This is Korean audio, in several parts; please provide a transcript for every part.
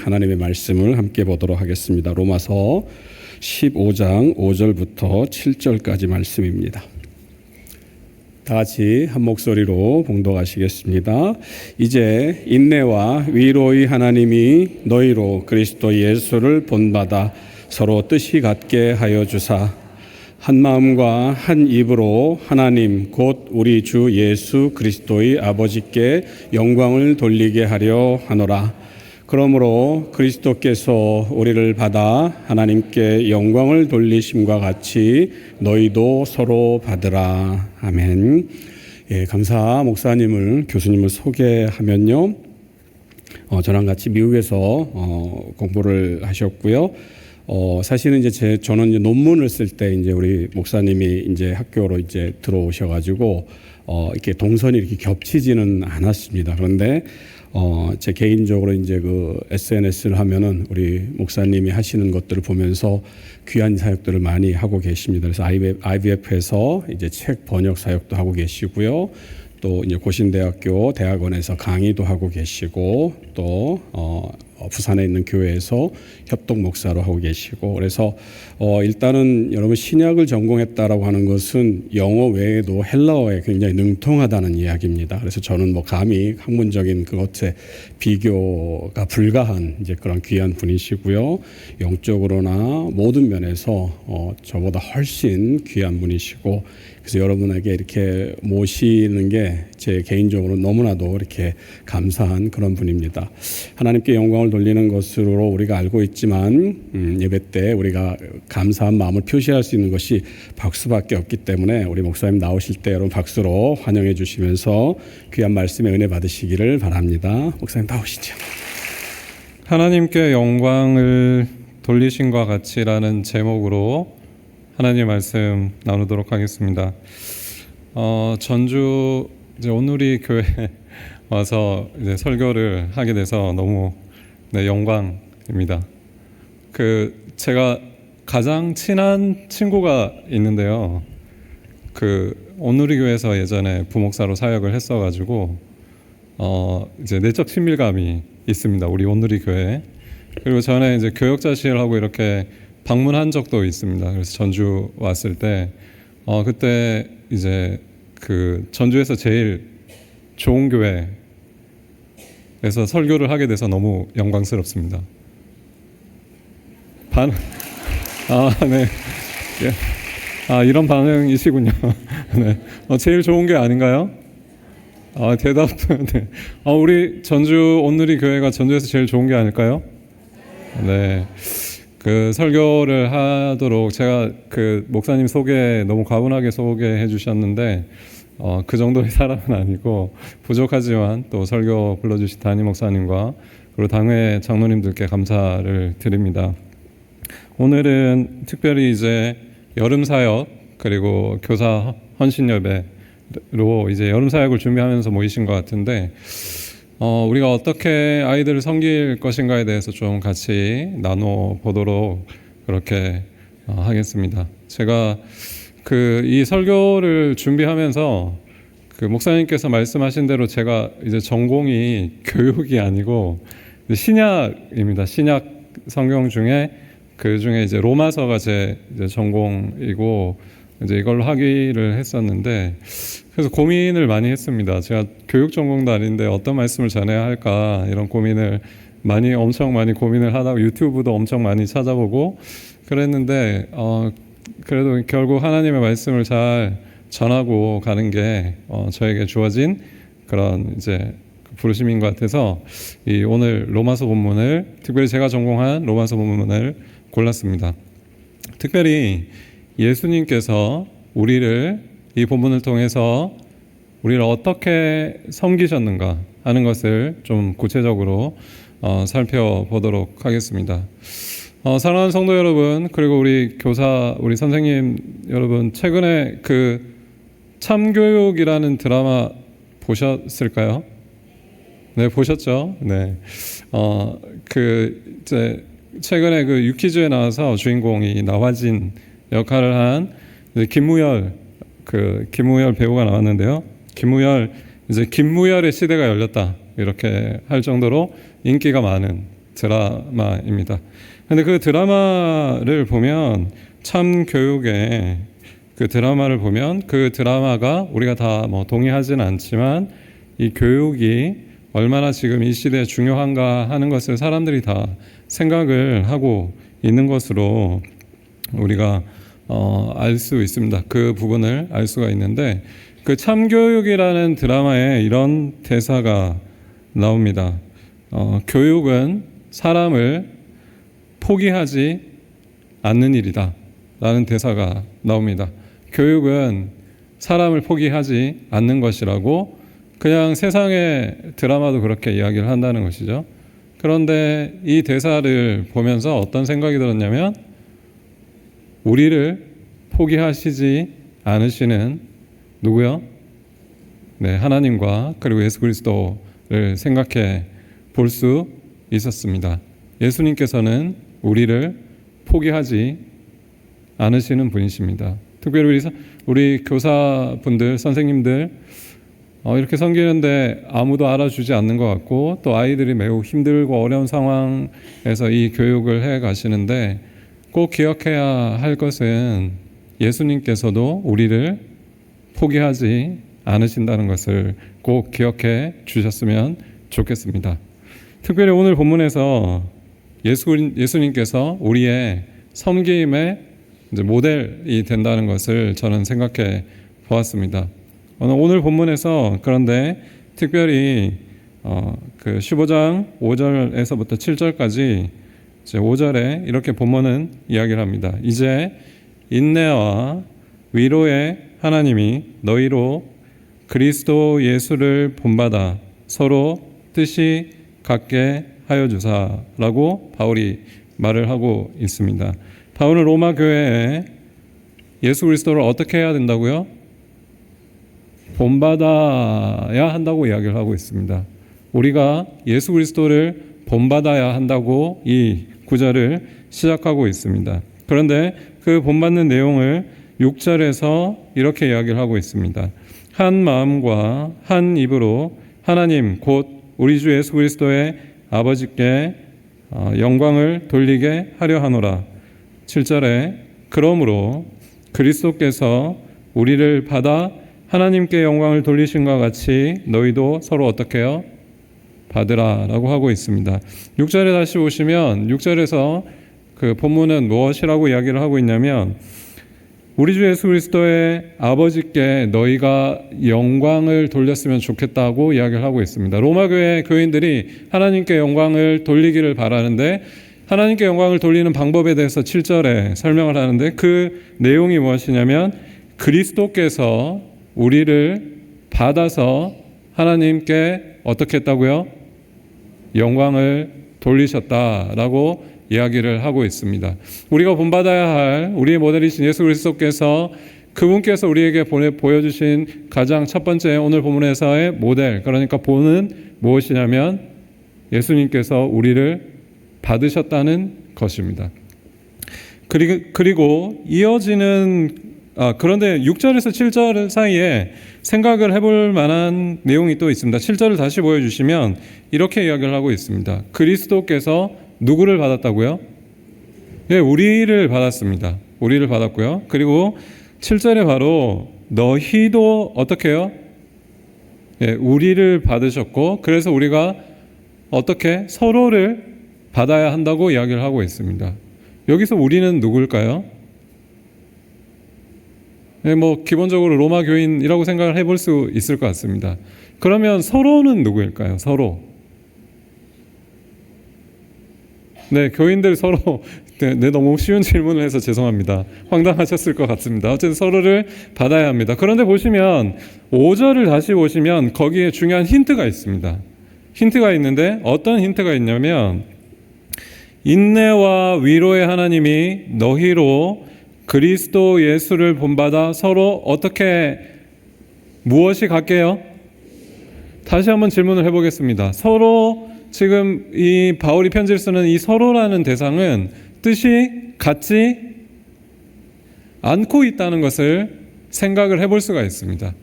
하나님의 말씀을 함께 보도록 하겠습니다. 로마서 15장 5절부터 7절까지 말씀입니다. 다 같이 한 목소리로 봉독하시겠습니다. 이제 인내와 위로의 하나님이 너희로 그리스도 예수를 본받아 서로 뜻이 같게 하여 주사 한 마음과 한 입으로 하나님 곧 우리 주 예수 그리스도의 아버지께 영광을 돌리게 하려 하노라. 그러므로 그리스도께서 우리를 받아 하나님께 영광을 돌리심과 같이 너희도 서로 받으라. 아멘. 예, 강사 목사님을 교수님을 소개하면요, 저랑 같이 미국에서 공부를 하셨고요. 사실은 이제 저는 이제 논문을 쓸 때 이제 우리 목사님이 이제 학교로 이제 들어오셔가지고 이렇게 동선이 이렇게 겹치지는 않았습니다. 그런데 제 개인적으로 이제 그 SNS를 하면은 우리 목사님이 하시는 것들을 보면서 귀한 사역들을 많이 하고 계십니다. 그래서 IVF에서 이제 책 번역 사역도 하고 계시고요. 또 이제 고신대학교 대학원에서 강의도 하고 계시고 또 부산에 있는 교회에서 협동 목사로 하고 계시고, 그래서 일단은 여러분 신약을 전공했다라고 하는 것은 영어 외에도 헬라어에 굉장히 능통하다는 이야기입니다. 그래서 저는 뭐 감히 학문적인 그것에 비교가 불가한 이제 그런 귀한 분이시고요. 영적으로나 모든 면에서 저보다 훨씬 귀한 분이시고, 그래서 여러분에게 이렇게 모시는 게 제 개인적으로 너무나도 이렇게 감사한 그런 분입니다. 하나님께 영광을 돌리는 것으로 우리가 알고 있지만 예배 때 우리가 감사한 마음을 표시할 수 있는 것이 박수밖에 없기 때문에 우리 목사님 나오실 때 여러분 박수로 환영해 주시면서 귀한 말씀에 은혜 받으시기를 바랍니다. 목사님 나오시죠. 하나님께 영광을 돌리심과 같이라는 제목으로 하나님의 말씀 나누도록 하겠습니다. 전주 이제 온누리 교회 와서 이제 설교를 하게 돼서 너무 영광입니다. 제가 가장 친한 친구가 있는데요. 온누리 교회에서 예전에 부목사로 사역을 했어가지고 이제 내적 친밀감이 있습니다. 우리 온누리 교회. 그리고 전에 이제 교역자실하고 이렇게 방문한 적도 있습니다. 그래서 전주 왔을 때 그때 이제 전주에서 제일 좋은 교회에서 설교를 하게 돼서 너무 영광스럽습니다. 네. 이런 반응이시군요. 네. 제일 좋은 게 아닌가요? 대답도 네. 우리 전주 온누리 교회가 전주에서 제일 좋은 게 아닐까요? 네. 설교를 하도록 제가 목사님 소개 너무 과분하게 소개해 주셨는데 그 정도의 사람은 아니고 부족하지만 또 설교 불러주신 담임 목사님과 그리고 당회 장로님들께 감사를 드립니다. 오늘은 특별히 이제 여름 사역 그리고 교사 헌신 예배로 이제 여름 사역을 준비하면서 모이신 것 같은데 우리가 어떻게 아이들을 섬길 것인가에 대해서 좀 같이 나눠보도록 그렇게 하겠습니다. 제가 이 설교를 준비하면서 목사님께서 말씀하신 대로 제가 이제 전공이 교육이 아니고 신약입니다. 신약 성경 중에 그중에 이제 로마서가 제 이제 전공이고 이제 이걸로 하기를 했었는데, 그래서 고민을 많이 했습니다. 제가 교육 전공도 아닌데 어떤 말씀을 전해야 할까 이런 고민을 엄청 많이 고민을 하다가 유튜브도 엄청 많이 찾아보고 그랬는데 그래도 결국 하나님의 말씀을 잘 전하고 가는 게 저에게 주어진 그런 이제 부르심인 것 같아서 오늘 로마서 본문을, 특별히 제가 전공한 로마서 본문을 골랐습니다. 특별히 예수님께서 이 본문을 통해서 우리를 어떻게 섬기셨는가 하는 것을 좀 구체적으로 살펴보도록 하겠습니다. 사랑하는 성도 여러분, 그리고 우리 교사, 우리 선생님 여러분, 최근에 참교육이라는 드라마 보셨을까요? 네, 보셨죠? 네. 이제 최근에 유퀴즈에 나와서 주인공이 나화진 역할을 한 김무열 배우가 나왔는데요. 김무열의 시대가 열렸다 이렇게 할 정도로 인기가 많은 드라마입니다. 근데 그 드라마를 보면 참 교육의 그 드라마를 보면 그 드라마가 우리가 다 뭐 동의하지는 않지만 이 교육이 얼마나 지금 이 시대에 중요한가 하는 것을 사람들이 다 생각을 하고 있는 것으로 우리가 알 수 있습니다. 그 부분을 알 수가 있는데 그 참교육이라는 드라마에 이런 대사가 나옵니다. 교육은 사람을 포기하지 않는 일이다 라는 대사가 나옵니다. 교육은 사람을 포기하지 않는 것이라고 그냥 세상의 드라마도 그렇게 이야기를 한다는 것이죠. 그런데 이 대사를 보면서 어떤 생각이 들었냐면 우리를 포기하시지 않으시는 누구요? 네, 하나님과 그리고 예수 그리스도를 생각해 볼 수 있었습니다. 예수님께서는 우리를 포기하지 않으시는 분이십니다. 특별히 우리 교사분들, 선생님들 이렇게 섬기는데 아무도 알아주지 않는 것 같고 또 아이들이 매우 힘들고 어려운 상황에서 이 교육을 해 가시는데 꼭 기억해야 할 것은 예수님께서도 우리를 포기하지 않으신다는 것을 꼭 기억해 주셨으면 좋겠습니다. 특별히 오늘 본문에서 예수님께서 우리의 섬김의 이제 모델이 된다는 것을 저는 생각해 보았습니다. 오늘 본문에서 그런데 특별히 그 15장 5절에서부터 7절까지 이제 5절에 이렇게 본문은 이야기를 합니다. 이제 인내와 위로의 하나님이 너희로 그리스도 예수를 본받아 서로 뜻이 같게 하여 주사라고 바울이 말을 하고 있습니다. 바울은 로마 교회에 예수 그리스도를 어떻게 해야 된다고요? 본받아야 한다고 이야기를 하고 있습니다. 우리가 예수 그리스도를 본받아야 한다고 이 구절을 시작하고 있습니다. 그런데 그 본받는 내용을 6절에서 이렇게 이야기를 하고 있습니다. 한 마음과 한 입으로 하나님 곧 우리 주 예수 그리스도의 아버지께 영광을 돌리게 하려 하노라. 7절에 그러므로 그리스도께서 우리를 받아 하나님께 영광을 돌리신 것 같이 너희도 서로 어떻게 해요? 받으라 라고 하고 있습니다. 6절에 다시 보시면 6절에서 그 본문은 무엇이라고 이야기를 하고 있냐면 우리 주 예수 그리스도의 아버지께 너희가 영광을 돌렸으면 좋겠다고 이야기를 하고 있습니다. 로마 교회 교인들이 하나님께 영광을 돌리기를 바라는데 하나님께 영광을 돌리는 방법에 대해서 7절에 설명을 하는데 그 내용이 무엇이냐면 그리스도께서 우리를 받아서 하나님께 어떻게 했다고요? 영광을 돌리셨다라고 이야기를 하고 있습니다. 우리가 본받아야 할 우리의 모델이신 예수 그리스도께서 그분께서 우리에게 보여주신 가장 첫 번째 오늘 본문에서의 모델, 그러니까 본은 무엇이냐면 예수님께서 우리를 받으셨다는 것입니다. 그리고 이어지는 그런데 6절에서 7절 사이에 생각을 해볼 만한 내용이 또 있습니다. 7절을 다시 보여주시면 이렇게 이야기를 하고 있습니다. 그리스도께서 누구를 받았다고요? 네, 우리를 받았습니다. 우리를 받았고요. 그리고 7절에 바로 너희도 어떻게 해요? 네, 우리를 받으셨고 그래서 우리가 어떻게 서로를 받아야 한다고 이야기를 하고 있습니다. 여기서 우리는 누굴까요? 네, 뭐 기본적으로 로마 교인이라고 생각을 해볼 수 있을 것 같습니다. 그러면 서로는 누구일까요? 서로. 네, 교인들 서로. 네, 너무 쉬운 질문을 해서 죄송합니다. 황당하셨을 것 같습니다. 어쨌든 서로를 받아야 합니다. 그런데 보시면 5절을 다시 보시면 거기에 중요한 힌트가 있습니다. 힌트가 있는데 어떤 힌트가 있냐면 인내와 위로의 하나님이 너희로 그리스도 예수를 본받아 서로 어떻게 무엇이 같게요? 다시 한번 질문을 해보겠습니다. 서로 지금 이 바울이 편지를 쓰는 이 서로라는 대상은 뜻이 같지 않고 있다는 것을 생각을 해볼 수가 있습니다.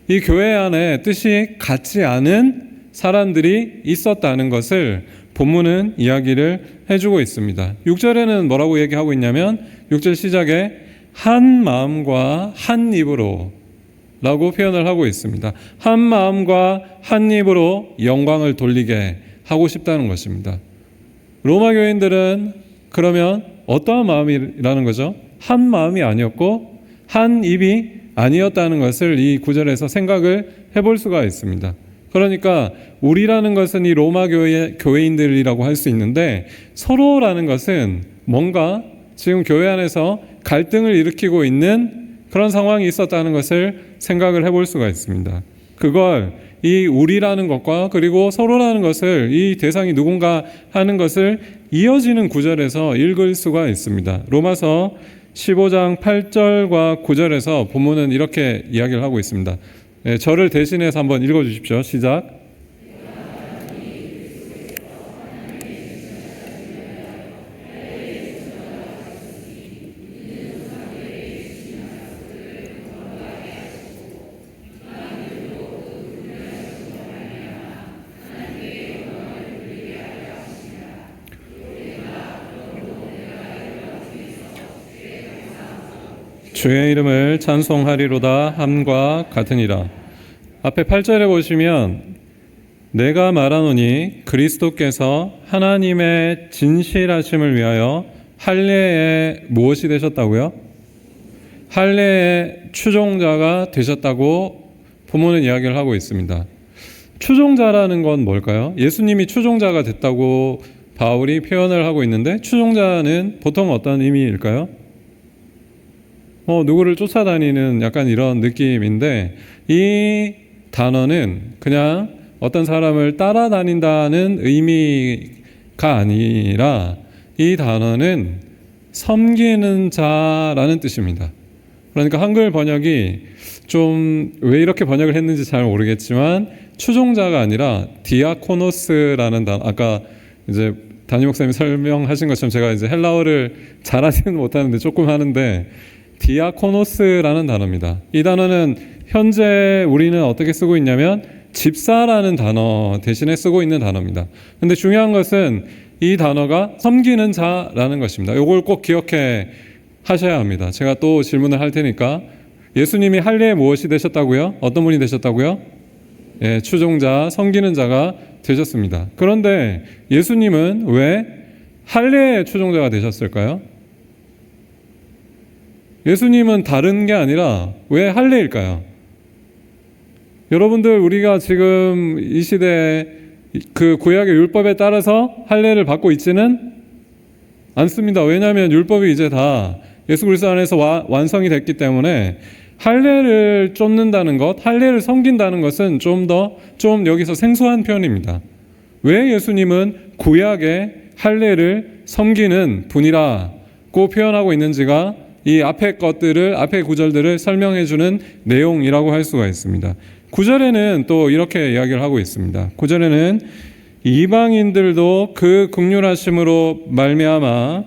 이 교회 안에 뜻이 같지 않은 사람들이 있었다는 것을 본문은 이야기를 해주고 있습니다. 6절에는 뭐라고 얘기하고 있냐면 6절 시작에 한 마음과 한 입으로 라고 표현을 하고 있습니다. 한 마음과 한 입으로 영광을 돌리게 하고 싶다는 것입니다. 로마 교인들은 그러면 어떠한 마음이라는 거죠? 한 마음이 아니었고 한 입이 아니었다는 것을 이 구절에서 생각을 해볼 수가 있습니다. 그러니까 우리라는 것은 이 로마 교회인들이라고 할 수 있는데 서로라는 것은 뭔가 지금 교회 안에서 갈등을 일으키고 있는 그런 상황이 있었다는 것을 생각을 해볼 수가 있습니다. 그걸 이 우리라는 것과 그리고 서로라는 것을 이 대상이 누군가 하는 것을 이어지는 구절에서 읽을 수가 있습니다. 로마서 15장 8절과 9절에서 본문은 이렇게 이야기를 하고 있습니다. 저를 대신해서 한번 읽어주십시오. 시작. 주의 이름을 찬송하리로다 함과 같으니라. 앞에 8절에 보시면 내가 말하노니 그리스도께서 하나님의 진실하심을 위하여 할례에 무엇이 되셨다고요? 할례의 추종자가 되셨다고 본문은 이야기를 하고 있습니다. 추종자라는 건 뭘까요? 예수님이 추종자가 됐다고 바울이 표현을 하고 있는데 추종자는 보통 어떤 의미일까요? 누구를 쫓아다니는 약간 이런 느낌인데 이 단어는 그냥 어떤 사람을 따라다닌다는 의미가 아니라 이 단어는 섬기는 자라는 뜻입니다. 그러니까 한글 번역이 좀 왜 이렇게 번역을 했는지 잘 모르겠지만 추종자가 아니라 디아코노스라는 단어, 아까 이제 담임 목사님이 설명하신 것처럼 제가 이제 헬라어를 잘하지는 못하는데 조금 하는데 디아코노스라는 단어입니다. 이 단어는 현재 우리는 어떻게 쓰고 있냐면 집사라는 단어 대신에 쓰고 있는 단어입니다. 근데 중요한 것은 이 단어가 섬기는 자라는 것입니다. 이걸 꼭 기억해 하셔야 합니다. 제가 또 질문을 할 테니까 예수님이 할례에 무엇이 되셨다고요? 어떤 분이 되셨다고요? 예, 추종자, 섬기는 자가 되셨습니다. 그런데 예수님은 왜 할례의 추종자가 되셨을까요? 예수님은 다른 게 아니라 왜 할례일까요? 여러분들 우리가 지금 이 시대에 그 구약의 율법에 따라서 할례를 받고 있지는 않습니다. 왜냐하면 율법이 이제 다 예수 그리스도 안에서 완성이 됐기 때문에 할례를 쫓는다는 것, 할례를 섬긴다는 것은 좀 여기서 생소한 표현입니다. 왜 예수님은 구약의 할례를 섬기는 분이라고 표현하고 있는지가 이 앞의 구절들을 설명해주는 내용이라고 할 수가 있습니다. 9절에는 또 이렇게 이야기를 하고 있습니다. 9절에는 이방인들도 그 긍휼하심으로 말미암아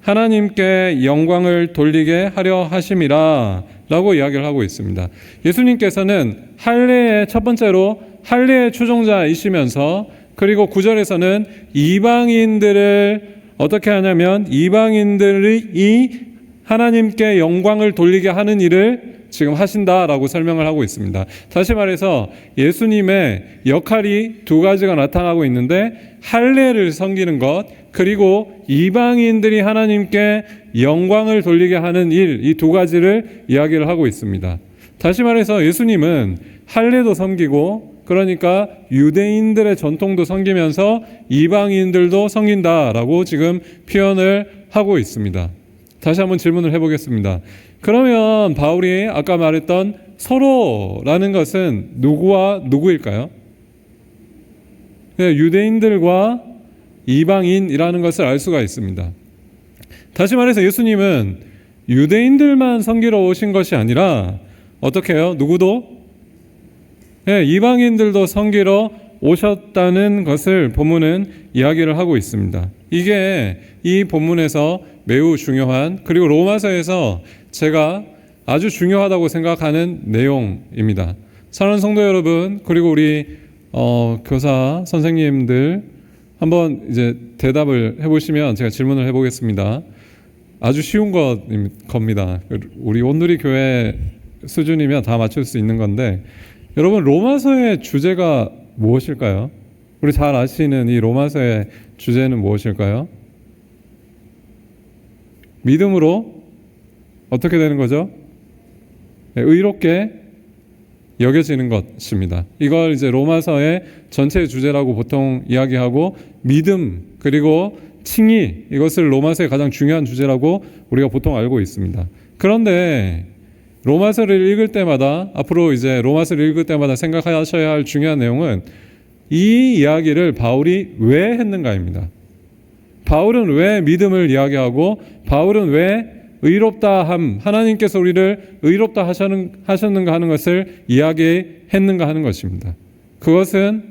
하나님께 영광을 돌리게 하려 하심이라 라고 이야기를 하고 있습니다. 예수님께서는 할례의 첫 번째로 할례의 추종자이시면서 그리고 9절에서는 이방인들을 어떻게 하냐면 이방인들이 하나님께 영광을 돌리게 하는 일을 지금 하신다라고 설명을 하고 있습니다. 다시 말해서 예수님의 역할이 두 가지가 나타나고 있는데 할례를 섬기는 것 그리고 이방인들이 하나님께 영광을 돌리게 하는 일, 이 두 가지를 이야기를 하고 있습니다. 다시 말해서 예수님은 할례도 섬기고 그러니까 유대인들의 전통도 섬기면서 이방인들도 섬긴다라고 지금 표현을 하고 있습니다. 다시 한번 질문을 해보겠습니다. 그러면 바울이 아까 말했던 서로라는 것은 누구와 누구일까요? 유대인들과 이방인이라는 것을 알 수가 있습니다. 다시 말해서 예수님은 유대인들만 섬기러 오신 것이 아니라 어떻게 해요? 누구도? 이방인들도 섬기러 오셨다는 것을 본문은 이야기를 하고 있습니다. 이게 이 본문에서 매우 중요한 그리고 로마서에서 제가 아주 중요하다고 생각하는 내용입니다. 사랑하는 성도 여러분 그리고 우리 교사 선생님들 한번 이제 대답을 해보시면 제가 질문을 해보겠습니다. 아주 쉬운 겁니다. 우리 온누리 교회 수준이면 다 맞출 수 있는 건데, 여러분 로마서의 주제가 무엇일까요? 우리 잘 아시는 이 로마서의 주제는 무엇일까요? 믿음으로 어떻게 되는 거죠? 의롭게 여겨지는 것입니다. 이걸 이제 로마서의 전체 주제라고 보통 이야기하고, 믿음 그리고 칭의, 이것을 로마서의 가장 중요한 주제라고 우리가 보통 알고 있습니다. 그런데 로마서를 읽을 때마다, 앞으로 이제 로마서를 읽을 때마다 생각하셔야 할 중요한 내용은 이 이야기를 바울이 왜 했는가입니다. 바울은 왜 믿음을 이야기하고, 바울은 왜 의롭다함, 하나님께서 우리를 의롭다 하셨는가 하는 것을 이야기했는가 하는 것입니다. 그것은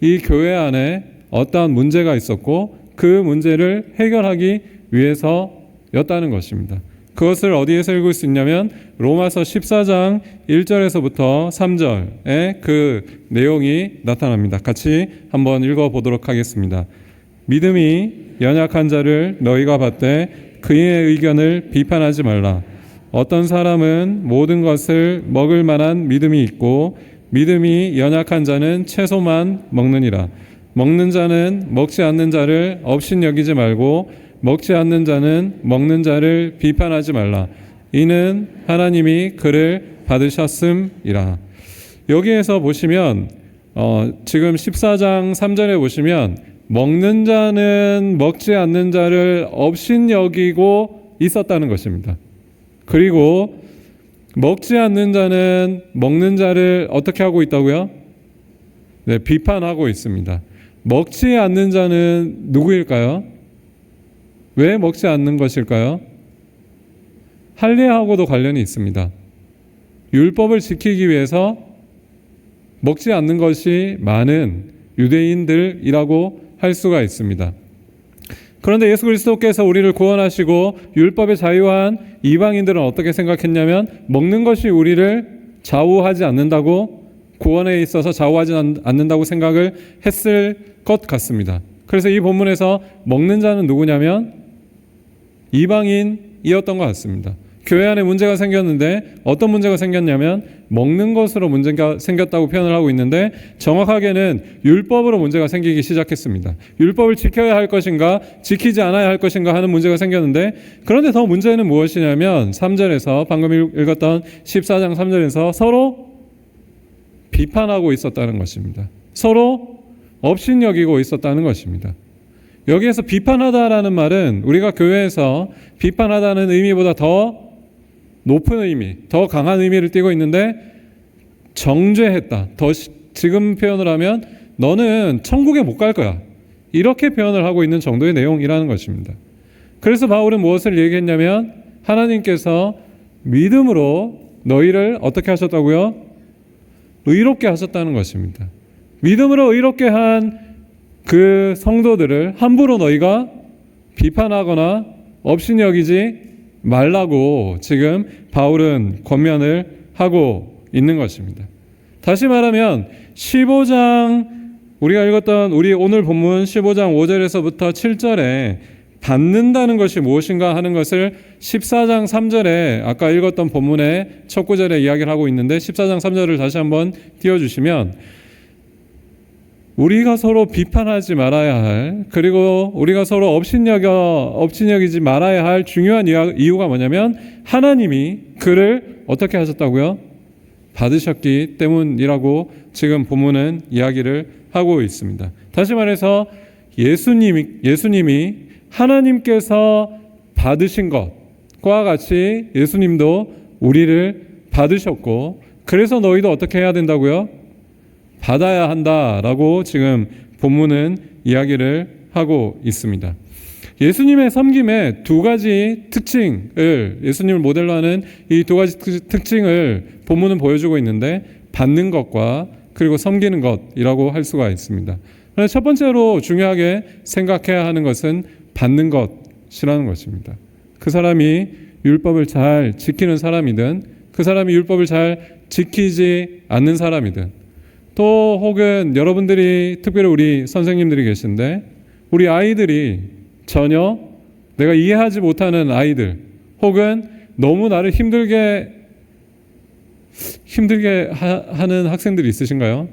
이 교회 안에 어떠한 문제가 있었고 그 문제를 해결하기 위해서였다는 것입니다. 그것을 어디에서 읽을 수 있냐면 로마서 14장 1절에서부터 3절에 그 내용이 나타납니다. 같이 한번 읽어보도록 하겠습니다. 믿음이 연약한 자를 너희가 받되 그의 의견을 비판하지 말라. 어떤 사람은 모든 것을 먹을 만한 믿음이 있고 믿음이 연약한 자는 채소만 먹느니라. 먹는 자는 먹지 않는 자를 업신여기지 말고 먹지 않는 자는 먹는 자를 비판하지 말라. 이는 하나님이 그를 받으셨음이라. 여기에서 보시면 지금 14장 3절에 보시면 먹는 자는 먹지 않는 자를 업신여기고 있었다는 것입니다. 그리고 먹지 않는 자는 먹는 자를 어떻게 하고 있다고요? 네, 비판하고 있습니다. 먹지 않는 자는 누구일까요? 왜 먹지 않는 것일까요? 할례하고도 관련이 있습니다. 율법을 지키기 위해서 먹지 않는 것이 많은 유대인들이라고 할 수가 있습니다. 그런데 예수 그리스도께서 우리를 구원하시고 율법에 자유한 이방인들은 어떻게 생각했냐면 먹는 것이 우리를 좌우하지 않는다고, 구원에 있어서 좌우하지 않는다고 생각을 했을 것 같습니다. 그래서 이 본문에서 먹는 자는 누구냐면 이방인이었던 것 같습니다. 교회 안에 문제가 생겼는데 어떤 문제가 생겼냐면 먹는 것으로 문제가 생겼다고 표현을 하고 있는데, 정확하게는 율법으로 문제가 생기기 시작했습니다. 율법을 지켜야 할 것인가 지키지 않아야 할 것인가 하는 문제가 생겼는데, 그런데 더 문제는 무엇이냐면 3절에서 방금 읽었던 14장 3절에서 서로 비판하고 있었다는 것입니다. 서로 업신여기고 있었다는 것입니다. 여기에서 비판하다라는 말은 우리가 교회에서 비판하다는 의미보다 더 높은 의미, 더 강한 의미를 띠고 있는데, 정죄했다. 지금 표현을 하면 너는 천국에 못 갈 거야. 이렇게 표현을 하고 있는 정도의 내용이라는 것입니다. 그래서 바울은 무엇을 얘기했냐면 하나님께서 믿음으로 너희를 어떻게 하셨다고요? 의롭게 하셨다는 것입니다. 믿음으로 의롭게 한 그 성도들을 함부로 너희가 비판하거나 업신여기지 말라고 지금 바울은 권면을 하고 있는 것입니다. 다시 말하면 15장, 우리가 읽었던 우리 오늘 본문 15장 5절에서부터 7절에 받는다는 것이 무엇인가 하는 것을 14장 3절에 아까 읽었던 본문의 첫 구절에 이야기를 하고 있는데, 14장 3절을 다시 한번 띄워주시면 우리가 서로 비판하지 말아야 할, 그리고 우리가 서로 업신여기지 말아야 할 중요한 이유가 뭐냐면 하나님이 그를 어떻게 하셨다고요? 받으셨기 때문이라고 지금 본문은 이야기를 하고 있습니다. 다시 말해서 예수님이 하나님께서 받으신 것과 같이 예수님도 우리를 받으셨고, 그래서 너희도 어떻게 해야 된다고요? 받아야 한다라고 지금 본문은 이야기를 하고 있습니다. 예수님의 섬김의 두 가지 특징을, 예수님을 모델로 하는 이 두 가지 특징을 본문은 보여주고 있는데, 받는 것과 그리고 섬기는 것이라고 할 수가 있습니다. 그런데 첫 번째로 중요하게 생각해야 하는 것은 받는 것이라는 것입니다. 그 사람이 율법을 잘 지키는 사람이든 그 사람이 율법을 잘 지키지 않는 사람이든 또 혹은 여러분들이 특별히 우리 선생님들이 계신데 우리 아이들이 전혀 내가 이해하지 못하는 아이들 혹은 너무 나를 힘들게 하는 학생들이 있으신가요?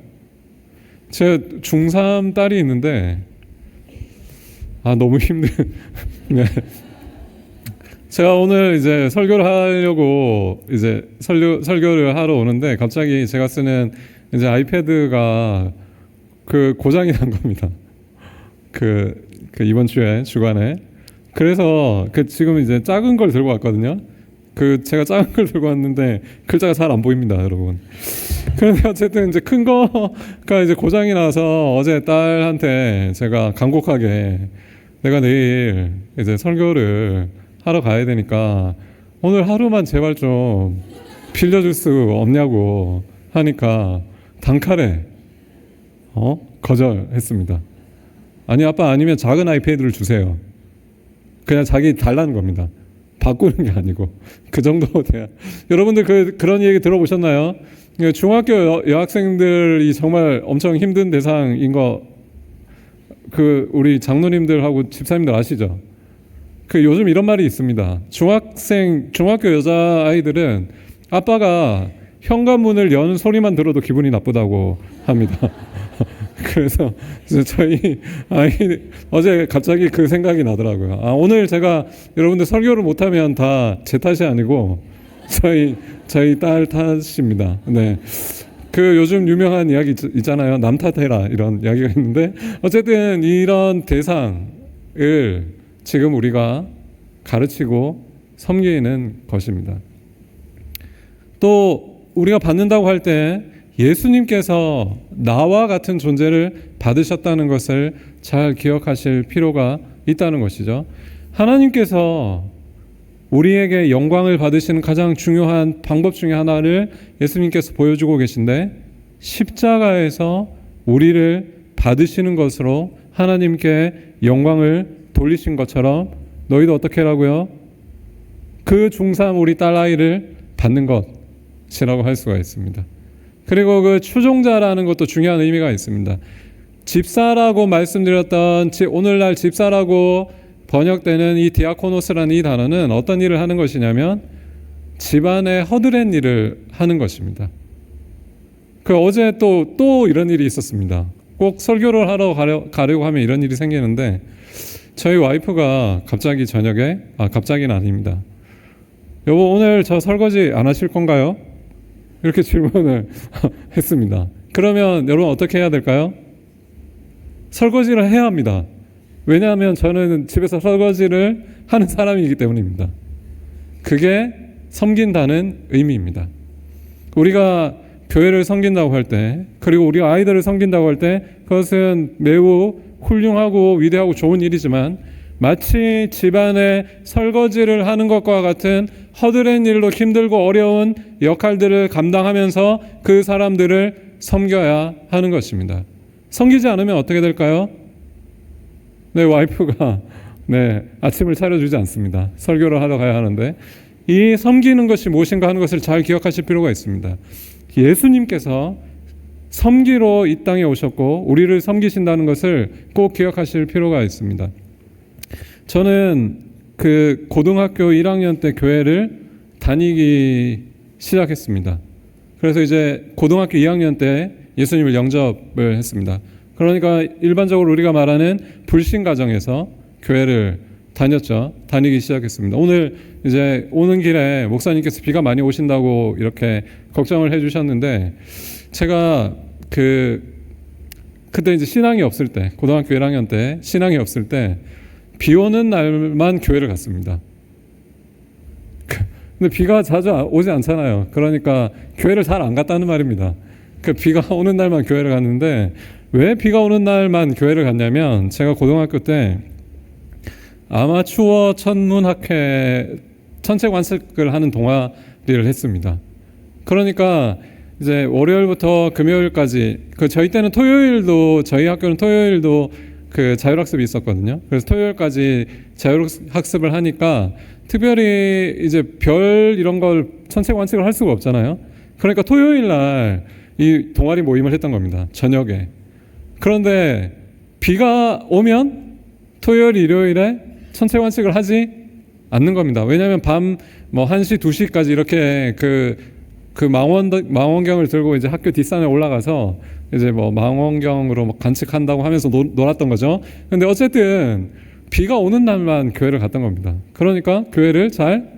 제가 중3 딸이 있는데 너무 네. 제가 오늘 이제 설교를 하려고 이제 설교를 하러 오는데 갑자기 제가 쓰는 이제 아이패드가 그 고장이 난 겁니다. 그 이번 주에 주간에. 그래서 지금 이제 작은 걸 들고 왔거든요. 제가 작은 걸 들고 왔는데 글자가 잘 안 보입니다, 여러분. 그런데 어쨌든 이제 큰 거가 이제 고장이 나서 어제 딸한테 제가 간곡하게 내가 내일 이제 설교를 하러 가야 되니까 오늘 하루만 제발 좀 빌려줄 수 없냐고 하니까 단칼에 거절했습니다. 아니 아빠 아니면 작은 아이패드를 주세요. 그냥 자기 달라는 겁니다. 바꾸는 게 아니고 그 정도 돼야. 여러분들 그런 얘기 들어보셨나요? 중학교 여학생들이 정말 엄청 힘든 대상인 거 우리 장로님들하고 집사님들 아시죠? 요즘 이런 말이 있습니다. 중학교 여자아이들은 아빠가 현관문을 여는 소리만 들어도 기분이 나쁘다고 합니다. 그래서 저희 아이 어제 갑자기 그 생각이 나더라고요. 오늘 제가 여러분들 설교를 못하면 다 제 탓이 아니고 저희 딸 탓입니다. 네. 요즘 유명한 이야기 있잖아요. 남 탓해라 이런 이야기가 있는데 어쨌든 이런 대상을 지금 우리가 가르치고 섬기는 것입니다. 또 우리가 받는다고 할 때 예수님께서 나와 같은 존재를 받으셨다는 것을 잘 기억하실 필요가 있다는 것이죠. 하나님께서 우리에게 영광을 받으시는 가장 중요한 방법 중에 하나를 예수님께서 보여주고 계신데 십자가에서 우리를 받으시는 것으로 하나님께 영광을 돌리신 것처럼 너희도 어떻게 하라고요? 그 중3 우리 딸아이를 받는 것이라고 할 수가 있습니다. 그리고 그 추종자라는 것도 중요한 의미가 있습니다. 집사라고 말씀드렸던 오늘날 집사라고 번역되는 이 디아코노스라는 이 단어는 어떤 일을 하는 것이냐면 집안의 허드렛 일을 하는 것입니다. 어제 또 이런 일이 있었습니다. 꼭 설교를 하러 가려고 하면 이런 일이 생기는데 저희 와이프가 갑자기 저녁에 갑자기는 아닙니다. 여보 오늘 저 설거지 안 하실 건가요? 이렇게 질문을 했습니다. 그러면 여러분 어떻게 해야 될까요? 설거지를 해야 합니다. 왜냐하면 저는 집에서 설거지를 하는 사람이기 때문입니다. 그게 섬긴다는 의미입니다. 우리가 교회를 섬긴다고 할 때, 그리고 우리 아이들을 섬긴다고 할 때 그것은 매우 훌륭하고 위대하고 좋은 일이지만 마치 집안에 설거지를 하는 것과 같은 허드렛 일로 힘들고 어려운 역할들을 감당하면서 그 사람들을 섬겨야 하는 것입니다. 섬기지 않으면 어떻게 될까요? 내 와이프가 아침을 차려주지 않습니다. 설교를 하러 가야 하는데 이 섬기는 것이 무엇인가 하는 것을 잘 기억하실 필요가 있습니다. 예수님께서 섬기러 이 땅에 오셨고 우리를 섬기신다는 것을 꼭 기억하실 필요가 있습니다. 저는 고등학교 1학년 때 교회를 다니기 시작했습니다. 그래서 이제 고등학교 2학년 때 예수님을 영접을 했습니다. 그러니까 일반적으로 우리가 말하는 불신 가정에서 교회를 다니기 시작했습니다. 오늘 이제 오는 길에 목사님께서 비가 많이 오신다고 이렇게 걱정을 해주셨는데 제가 그때 이제 신앙이 없을 때 고등학교 1학년 때 신앙이 없을 때 비 오는 날만 교회를 갔습니다. 근데 비가 자주 오지 않잖아요. 그러니까 교회를 잘 안 갔다는 말입니다. 비가 오는 날만 교회를 갔는데 왜 비가 오는 날만 교회를 갔냐면 제가 고등학교 때 아마추어 천문학회 천체 관측을 하는 동아리를 했습니다. 그러니까 이제 월요일부터 금요일까지 저희 때는 저희 학교는 토요일도 자율학습이 있었거든요. 그래서 토요일까지 자율학습을 하니까 특별히 이제 별 이런 걸 천체 관측을 할 수가 없잖아요. 그러니까 토요일 날 이 동아리 모임을 했던 겁니다. 저녁에. 그런데 비가 오면 토요일, 일요일에 천체 관측을 하지 않는 겁니다. 왜냐하면 밤 뭐 1시, 2시까지 이렇게 그 망원경을 들고 이제 학교 뒷산에 올라가서 이제 뭐 망원경으로 뭐 관측한다고 하면서 놀았던 거죠. 근데 어쨌든 비가 오는 날만 교회를 갔던 겁니다. 그러니까 교회를 잘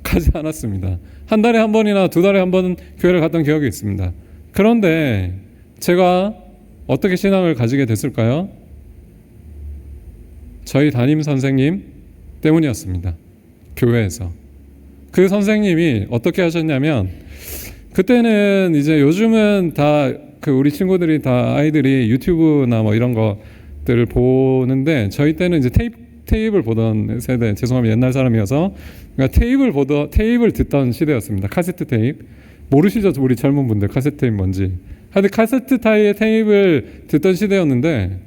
가지 않았습니다. 한 달에 한 번이나 두 달에 한 번은 교회를 갔던 기억이 있습니다. 그런데 제가 어떻게 신앙을 가지게 됐을까요? 저희 담임 선생님 때문이었습니다. 교회에서. 그 선생님이 어떻게 하셨냐면, 그때는 이제 요즘은 다 그 우리 친구들이 다 아이들이 유튜브나 뭐 이런 것들을 보는데, 저희 때는 이제 테이프를 보던 세대, 죄송합니다. 옛날 사람이어서. 그러니까 테이프를 듣던 시대였습니다. 카세트 테이프. 모르시죠? 우리 젊은 분들 카세트 테이프 뭔지. 하여튼 카세트 테이프를 듣던 시대였는데,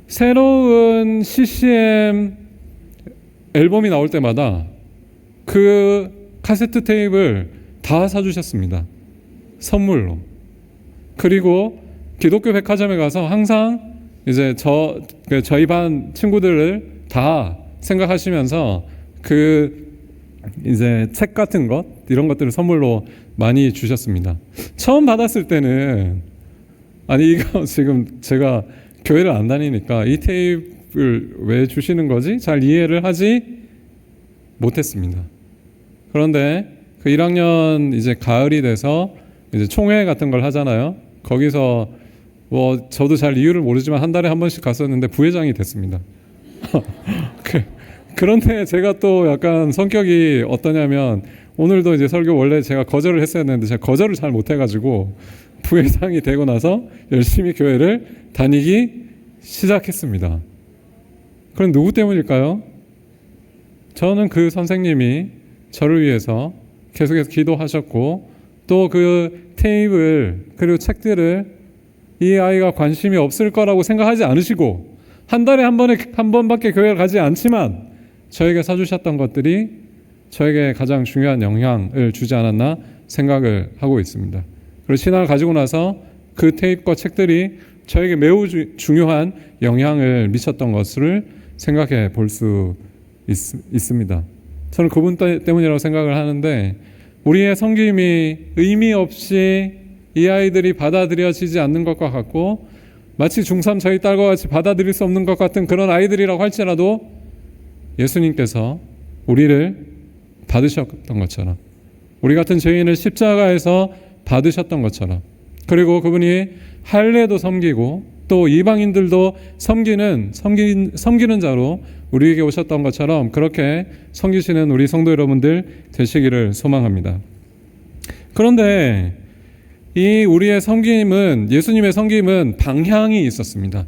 새로운 CCM 앨범이 나올 때마다 그 카세트 테이프를 다 사주셨습니다. 선물로. 그리고 기독교 백화점에 가서 항상 이제 저희 반 친구들을 다 생각하시면서 그 이제 책 같은 것 이런 것들을 선물로 많이 주셨습니다. 처음 받았을 때는 아니 이거 지금 제가 교회를 안 다니니까 이 테이프를 왜 주시는 거지? 잘 이해를 하지 못했습니다. 그런데 그 1학년 이제 가을이 돼서 이제 총회 같은 걸 하잖아요. 거기서 뭐 저도 잘 이유를 모르지만 한 달에 한 번씩 갔었는데 부회장이 됐습니다. 그런데 제가 또 약간 성격이 어떠냐면, 오늘도 이제 설교 원래 제가 거절을 했어야 했는데 제가 거절을 잘 못해가지고 부회장이 되고 나서 열심히 교회를 다니기 시작했습니다. 그럼 누구 때문일까요? 저는 그 선생님이 저를 위해서 계속해서 기도하셨고, 또 그 테이프를 그리고 책들을 이 아이가 관심이 없을 거라고 생각하지 않으시고, 한 달에 한 번밖에 교회를 가지 않지만 저에게 사주셨던 것들이 저에게 가장 중요한 영향을 주지 않았나 생각을 하고 있습니다. 그리고 신앙을 가지고 나서 그 테이프과 책들이 저에게 매우 중요한 영향을 미쳤던 것을 생각해 볼 수 있습니다. 저는 그분 때문이라고 생각을 하는데, 우리의 섬김이 의미 없이 이 아이들이 받아들여지지 않는 것과 같고, 마치 중3 저희 딸과 같이 받아들일 수 없는 것 같은 그런 아이들이라고 할지라도 예수님께서 우리를 받으셨던 것처럼, 우리 같은 죄인을 십자가에서 받으셨던 것처럼, 그리고 그분이 할례도 섬기고 또 이방인들도 섬기는 자로 우리에게 오셨던 것처럼 그렇게 섬기시는 우리 성도 여러분들 되시기를 소망합니다. 그런데 이 우리의 섬김은, 예수님의 섬김은 방향이 있었습니다.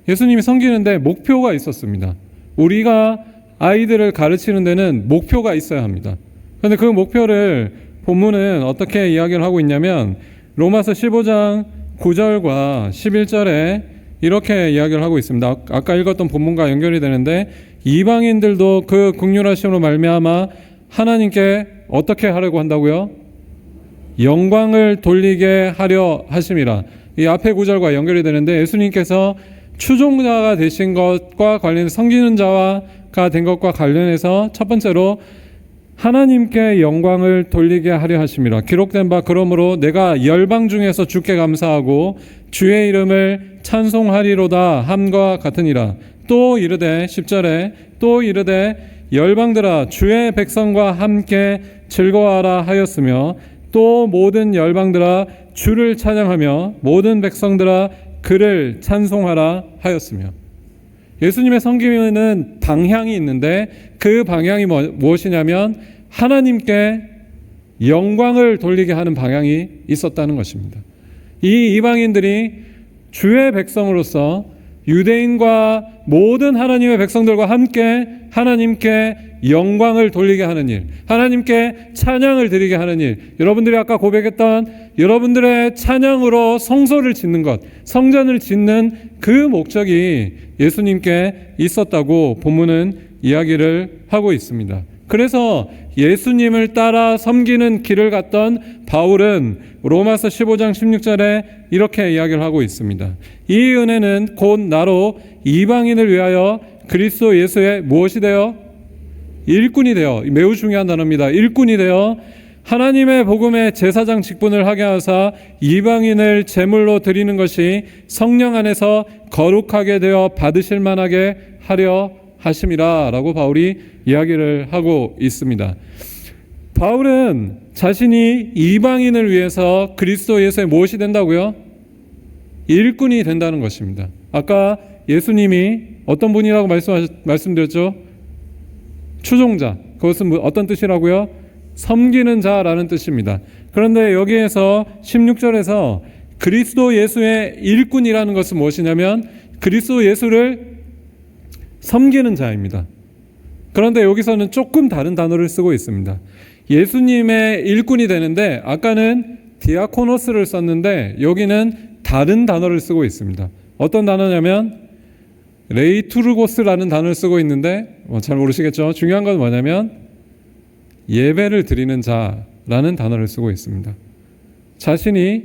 예수님이 섬기는데 목표가 있었습니다. 우리가 아이들을 가르치는 데는 목표가 있어야 합니다. 그런데 그 목표를 본문은 어떻게 이야기를 하고 있냐면, 로마서 15장 9절과 11절에 이렇게 이야기를 하고 있습니다. 아까 읽었던 본문과 연결이 되는데, 이방인들도 그 긍휼하심으로 말미암아 하나님께 어떻게 하려고 한다고요? 영광을 돌리게 하려 하심이라. 이 앞에 구절과 연결이 되는데, 예수님께서 추종자가 되신 것과 관련해서 섬기는 자가 된 것과 관련해서 첫 번째로 하나님께 영광을 돌리게 하려 하심이라. 기록된 바 그러므로 내가 열방 중에서 주께 감사하고 주의 이름을 찬송하리로다 함과 같으니라. 또 이르되 10절에 또 이르되 열방들아 주의 백성과 함께 즐거워하라 하였으며, 또 모든 열방들아 주를 찬양하며 모든 백성들아 그를 찬송하라 하였으며. 예수님의 섬김에는 방향이 있는데 그 방향이 무엇이냐면 하나님께 영광을 돌리게 하는 방향이 있었다는 것입니다. 이 이방인들이 주의 백성으로서 유대인과 모든 하나님의 백성들과 함께 하나님께 영광을 돌리게 하는 일, 하나님께 찬양을 드리게 하는 일, 여러분들이 아까 고백했던 여러분들의 찬양으로 성소를 짓는 것, 성전을 짓는 그 목적이 예수님께 있었다고 본문은 이야기를 하고 있습니다. 그래서 예수님을 따라 섬기는 길을 갔던 바울은 로마서 15장 16절에 이렇게 이야기를 하고 있습니다. 이 은혜는 곧 나로 이방인을 위하여 그리스도 예수의 무엇이 되어? 일꾼이 되어, 매우 중요한 단어입니다. 일꾼이 되어 하나님의 복음의 제사장 직분을 하게 하사 이방인을 제물로 드리는 것이 성령 안에서 거룩하게 되어 받으실 만하게 하려 하심이라 라고 바울이 이야기를 하고 있습니다. 바울은 자신이 이방인을 위해서 그리스도 예수의 무엇이 된다고요? 일꾼이 된다는 것입니다. 아까 예수님이 어떤 분이라고 말씀드렸죠? 추종자. 그것은 어떤 뜻이라고요? 섬기는 자라는 뜻입니다. 그런데 여기에서 16절에서 그리스도 예수의 일꾼이라는 것은 무엇이냐면 그리스도 예수를 섬기는 자입니다. 그런데 여기서는 조금 다른 단어를 쓰고 있습니다. 예수님의 일꾼이 되는데 아까는 디아코노스를 썼는데 여기는 다른 단어를 쓰고 있습니다. 어떤 단어냐면 레이투르고스라는 단어를 쓰고 있는데 잘 모르시겠죠? 중요한 건 뭐냐면 예배를 드리는 자라는 단어를 쓰고 있습니다. 자신이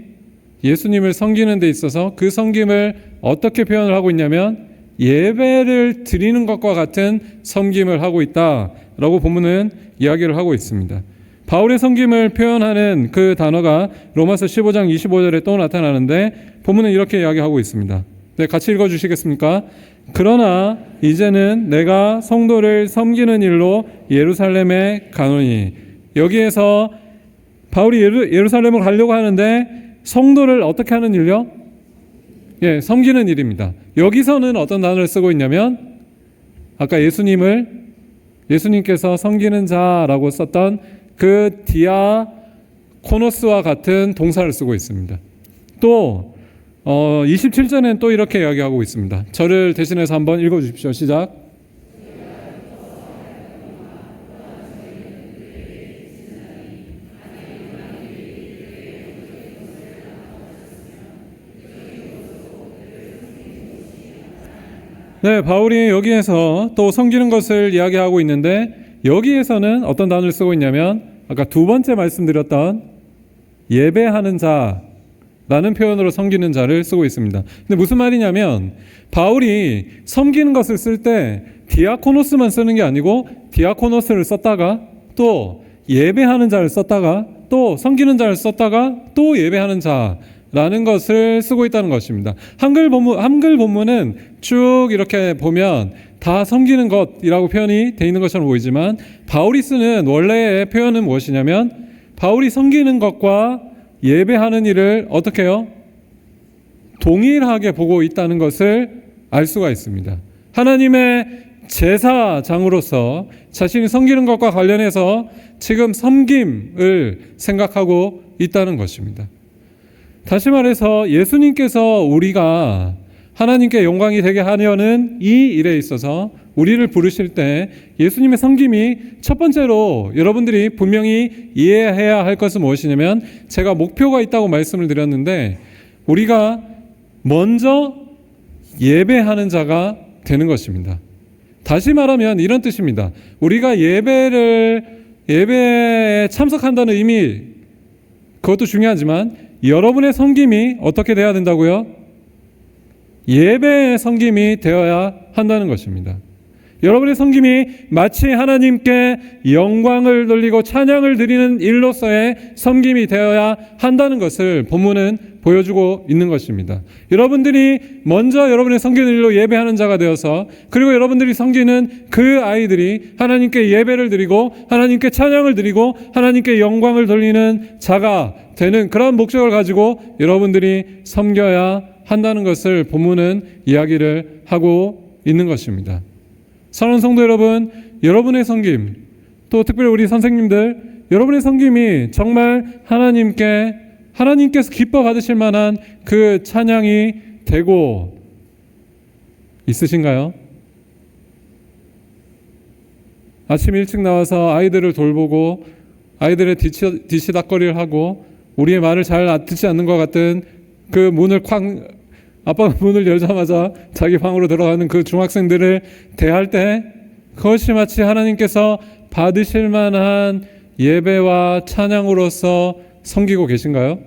예수님을 섬기는 데 있어서 그 섬김을 어떻게 표현을 하고 있냐면 예배를 드리는 것과 같은 섬김을 하고 있다라고 본문은 이야기를 하고 있습니다. 바울의 섬김을 표현하는 그 단어가 로마서 15장 25절에 또 나타나는데 본문은 이렇게 이야기하고 있습니다. 네, 같이 읽어주시겠습니까? 그러나 이제는 내가 성도를 섬기는 일로 예루살렘에 가노니. 여기에서 바울이 예루살렘을 가려고 하는데 성도를 어떻게 하는 일요? 예, 섬기는 일입니다. 여기서는 어떤 단어를 쓰고 있냐면 아까 예수님께서 섬기는 자라고 썼던 그 디아코노스와 같은 동사를 쓰고 있습니다. 또 27절에는 또 이렇게 이야기하고 있습니다. 저를 대신해서 한번 읽어주십시오. 시작. 네, 바울이 여기에서 또 섬기는 것을 이야기하고 있는데 여기에서는 어떤 단어를 쓰고 있냐면 아까 두 번째 말씀드렸던 예배하는 자라는 표현으로 섬기는 자를 쓰고 있습니다. 근데 무슨 말이냐면 바울이 섬기는 것을 쓸 때 디아코노스만 쓰는 게 아니고 디아코노스를 썼다가 또 예배하는 자를 썼다가 또 섬기는 자를 썼다가 또 예배하는 자라는 것을 쓰고 있다는 것입니다. 한글 본문은 쭉 이렇게 보면 다 섬기는 것이라고 표현이 되어 있는 것처럼 보이지만 바울이 쓰는 원래의 표현은 무엇이냐면 바울이 섬기는 것과 예배하는 일을 어떻게 해요? 동일하게 보고 있다는 것을 알 수가 있습니다. 하나님의 제사장으로서 자신이 섬기는 것과 관련해서 지금 섬김을 생각하고 있다는 것입니다. 다시 말해서 예수님께서 우리가 하나님께 영광이 되게 하려는 이 일에 있어서 우리를 부르실 때 예수님의 섬김이 첫 번째로 여러분들이 분명히 이해해야 할 것은 무엇이냐면 제가 목표가 있다고 말씀을 드렸는데 우리가 먼저 예배하는 자가 되는 것입니다. 다시 말하면 이런 뜻입니다. 우리가 예배에 참석한다는 의미 그것도 중요하지만 여러분의 섬김이 어떻게 돼야 된다고요? 예배의 섬김이 되어야 한다는 것입니다. 여러분의 섬김이 마치 하나님께 영광을 돌리고 찬양을 드리는 일로서의 섬김이 되어야 한다는 것을 본문은 보여주고 있는 것입니다. 여러분들이 먼저 여러분의 섬기는 일로 예배하는 자가 되어서 그리고 여러분들이 섬기는 그 아이들이 하나님께 예배를 드리고 하나님께 찬양을 드리고 하나님께 영광을 돌리는 자가 되는 그런 목적을 가지고 여러분들이 섬겨야 한다는 것을 본문은 이야기를 하고 있는 것입니다. 사랑하는 성도 여러분, 여러분의 섬김, 또 특별히 우리 선생님들, 여러분의 섬김이 정말 하나님께서 기뻐 받으실 만한 그 찬양이 되고 있으신가요? 아침 일찍 나와서 아이들을 돌보고 아이들의 뒤치다꺼리를 하고 우리의 말을 잘 듣지 않는 것 같은 그 아빠가 문을 열자마자 자기 방으로 들어가는 그 중학생들을 대할 때 그것이 마치 하나님께서 받으실 만한 예배와 찬양으로서 섬기고 계신가요?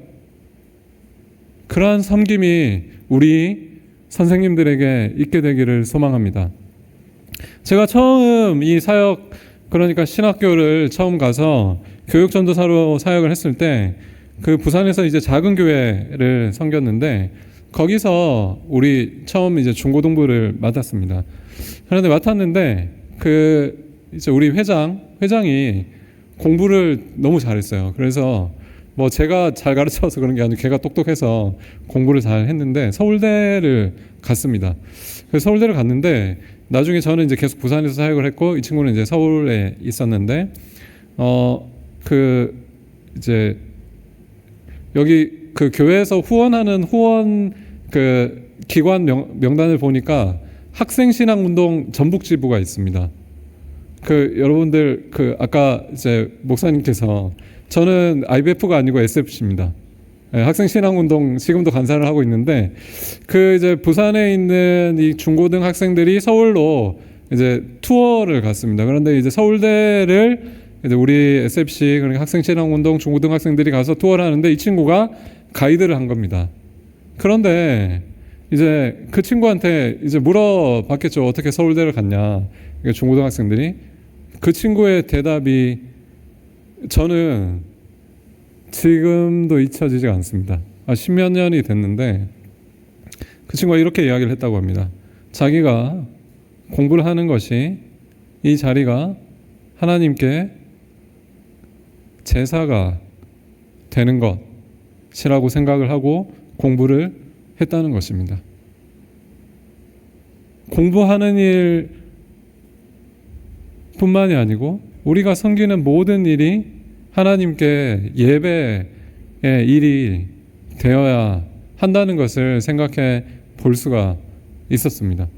그러한 섬김이 우리 선생님들에게 있게 되기를 소망합니다. 제가 처음 이 사역, 그러니까 신학교를 처음 가서 교육전도사로 사역을 했을 때 그 부산에서 이제 작은 교회를 섬겼는데 거기서 우리 처음 이제 중고등부를 맡았습니다. 그런데 맡았는데 이제 우리 회장이 공부를 너무 잘했어요. 그래서 뭐 제가 잘 가르쳐서 그런 게 아니고 걔가 똑똑해서 공부를 잘 했는데 서울대를 갔습니다. 그래서 서울대를 갔는데 나중에 저는 이제 계속 부산에서 사역을 했고 이 친구는 이제 서울에 있었는데 이제 여기 그 교회에서 후원하는 후원 그 기관 명단을 보니까 학생신앙운동 전북지부가 있습니다. 여러분들 아까 이제 목사님께서 저는 IBF가 아니고 SFC입니다. 네, 학생신앙운동 지금도 간사를 하고 있는데 이제 부산에 있는 이 중고등 학생들이 서울로 이제 투어를 갔습니다. 그런데 이제 서울대를 이제 우리 SFC 그러니까 학생신앙운동 중고등 학생들이 가서 투어를 하는데 이 친구가 가이드를 한 겁니다. 그런데 이제 그 친구한테 이제 물어봤겠죠. 어떻게 서울대를 갔냐. 중고등 학생들이. 그 친구의 대답이 저는 지금도 잊혀지지 않습니다. 10몇 년이 됐는데 그 친구가 이렇게 이야기를 했다고 합니다. 자기가 공부를 하는 것이 이 자리가 하나님께 제사가 되는 것이라고 생각을 하고 공부를 했다는 것입니다. 공부하는 일 뿐만이 아니고 우리가 섬기는 모든 일이 하나님께 예배의 일이 되어야 한다는 것을 생각해 볼 수가 있었습니다.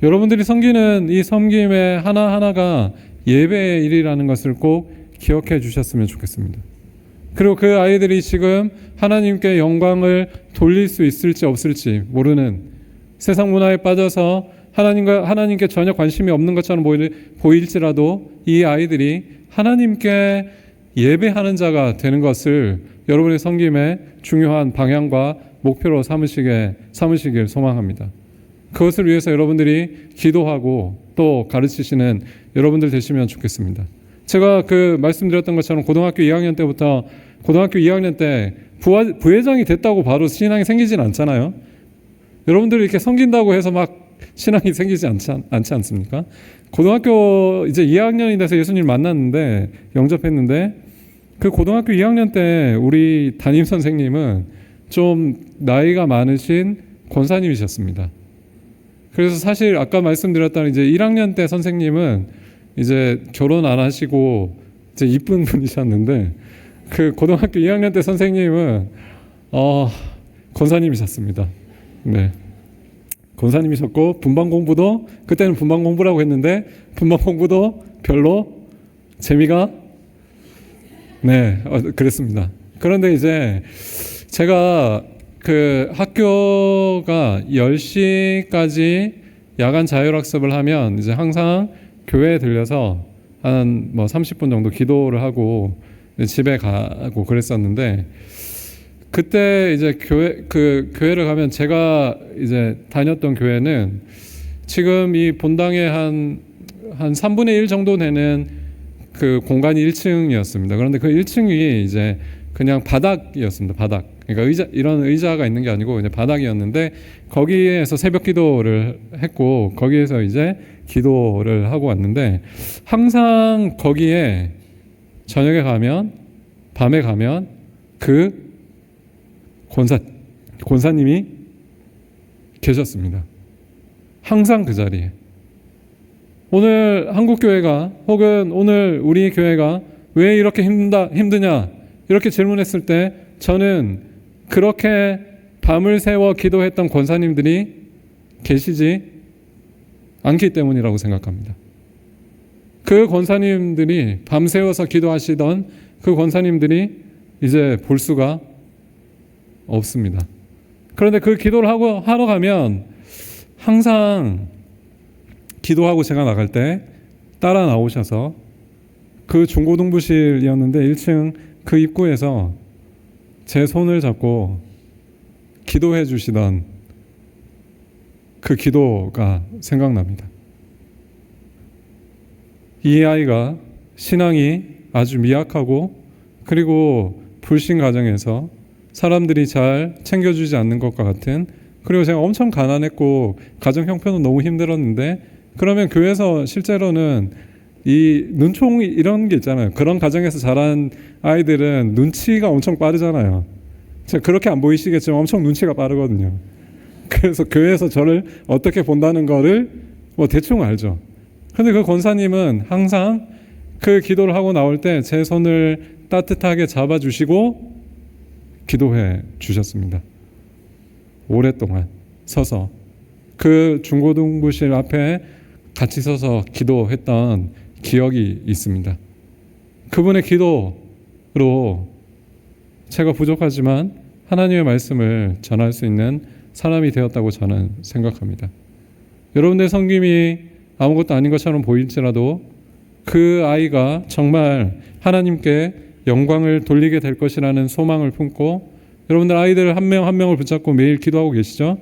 여러분들이 섬기는 이 섬김의 하나하나가 예배의 일이라는 것을 꼭 기억해 주셨으면 좋겠습니다. 그리고 그 아이들이 지금 하나님께 영광을 돌릴 수 있을지 없을지 모르는 세상 문화에 빠져서 하나님께 전혀 관심이 없는 것처럼 보일지라도 이 아이들이 하나님께 예배하는 자가 되는 것을 여러분의 섬김의 중요한 방향과 목표로 삼으시길 소망합니다. 그것을 위해서 여러분들이 기도하고 또 가르치시는 여러분들 되시면 좋겠습니다. 제가 말씀드렸던 것처럼 고등학교 2학년 때 부회장이 됐다고 바로 신앙이 생기진 않잖아요. 여러분들이 이렇게 섬긴다고 해서 막 신앙이 생기지 않지 않습니까? 고등학교 이제 2학년이 돼서 예수님 만났는데 영접했는데 그 고등학교 2학년 때 우리 담임 선생님은 좀 나이가 많으신 권사님이셨습니다. 그래서 사실 아까 말씀드렸던 이제 1학년 때 선생님은 이제 결혼 안 하시고 이제 이쁜 분이셨는데 그 고등학교 2학년 때 선생님은 권사님이셨습니다. 네. 권사님이셨고 분반 공부도 그때는 분반 공부라고 했는데 분반 공부도 별로 재미가 그랬습니다. 그런데 이제 제가 학교가 10시까지 야간 자율학습을 하면 이제 항상 교회에 들려서 한 30분 정도 기도를 하고 집에 가고 그랬었는데 그때 이제 교회를 가면 제가 이제 다녔던 교회는 지금 이 본당의 한 3분의 1 정도 되는 그 공간이 1층이었습니다. 그런데 그 1층이 이제 그냥 바닥이었습니다. 바닥. 그러니까 이런 의자가 있는 게 아니고 이제 바닥이었는데 거기에서 새벽 기도를 했고 거기에서 이제 기도를 하고 왔는데 항상 거기에 저녁에 가면 밤에 가면 그 권사님이 계셨습니다. 항상 그 자리에. 오늘 한국교회가 혹은 오늘 우리 교회가 왜 이렇게 힘드냐 이렇게 질문했을 때 저는 그렇게 밤을 새워 기도했던 권사님들이 계시지 않기 때문이라고 생각합니다. 그 권사님들이 밤새워서 기도하시던 그 권사님들이 이제 볼 수가 없습니다. 그런데 그 기도를 하러 가면 항상 기도하고 제가 나갈 때 따라 나오셔서 그 중고등부실이었는데 1층 그 입구에서 제 손을 잡고 기도해 주시던 그 기도가 생각납니다. 이 아이가 신앙이 아주 미약하고 그리고 불신 가정에서 사람들이 잘 챙겨주지 않는 것과 같은, 그리고 제가 엄청 가난했고 가정 형편은 너무 힘들었는데, 그러면 교회에서 실제로는 이 눈총 이런 게 있잖아요. 그런 가정에서 자란 아이들은 눈치가 엄청 빠르잖아요. 그렇게 안 보이시겠지만 엄청 눈치가 빠르거든요. 그래서 교회에서 저를 어떻게 본다는 거를 뭐 대충 알죠. 근데 그 권사님은 항상 그 기도를 하고 나올 때 제 손을 따뜻하게 잡아주시고 기도해 주셨습니다. 오랫동안 서서 그 중고등부실 앞에 같이 서서 기도했던 기억이 있습니다. 그분의 기도로 제가 부족하지만 하나님의 말씀을 전할 수 있는 사람이 되었다고 저는 생각합니다. 여러분들의 섬김이 아무것도 아닌 것처럼 보일지라도 그 아이가 정말 하나님께 영광을 돌리게 될 것이라는 소망을 품고, 여러분들 아이들 한 명 한 명을 붙잡고 매일 기도하고 계시죠?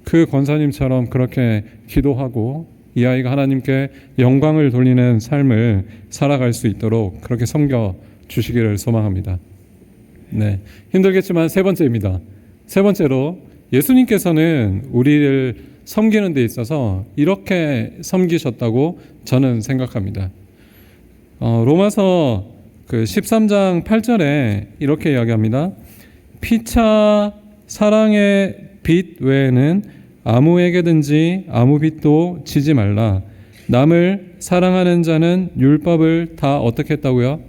그 권사님처럼 그렇게 기도하고 이 아이가 하나님께 영광을 돌리는 삶을 살아갈 수 있도록 그렇게 섬겨 주시기를 소망합니다. 네, 힘들겠지만 세 번째입니다. 세 번째로 예수님께서는 우리를 섬기는 데 있어서 이렇게 섬기셨다고 저는 생각합니다. 로마서 그 13장 8절에 이렇게 이야기합니다. 피차 사랑의 빚 외에는 아무에게든지 아무 빚도 지지 말라. 남을 사랑하는 자는 율법을 다 어떻게 했다고요?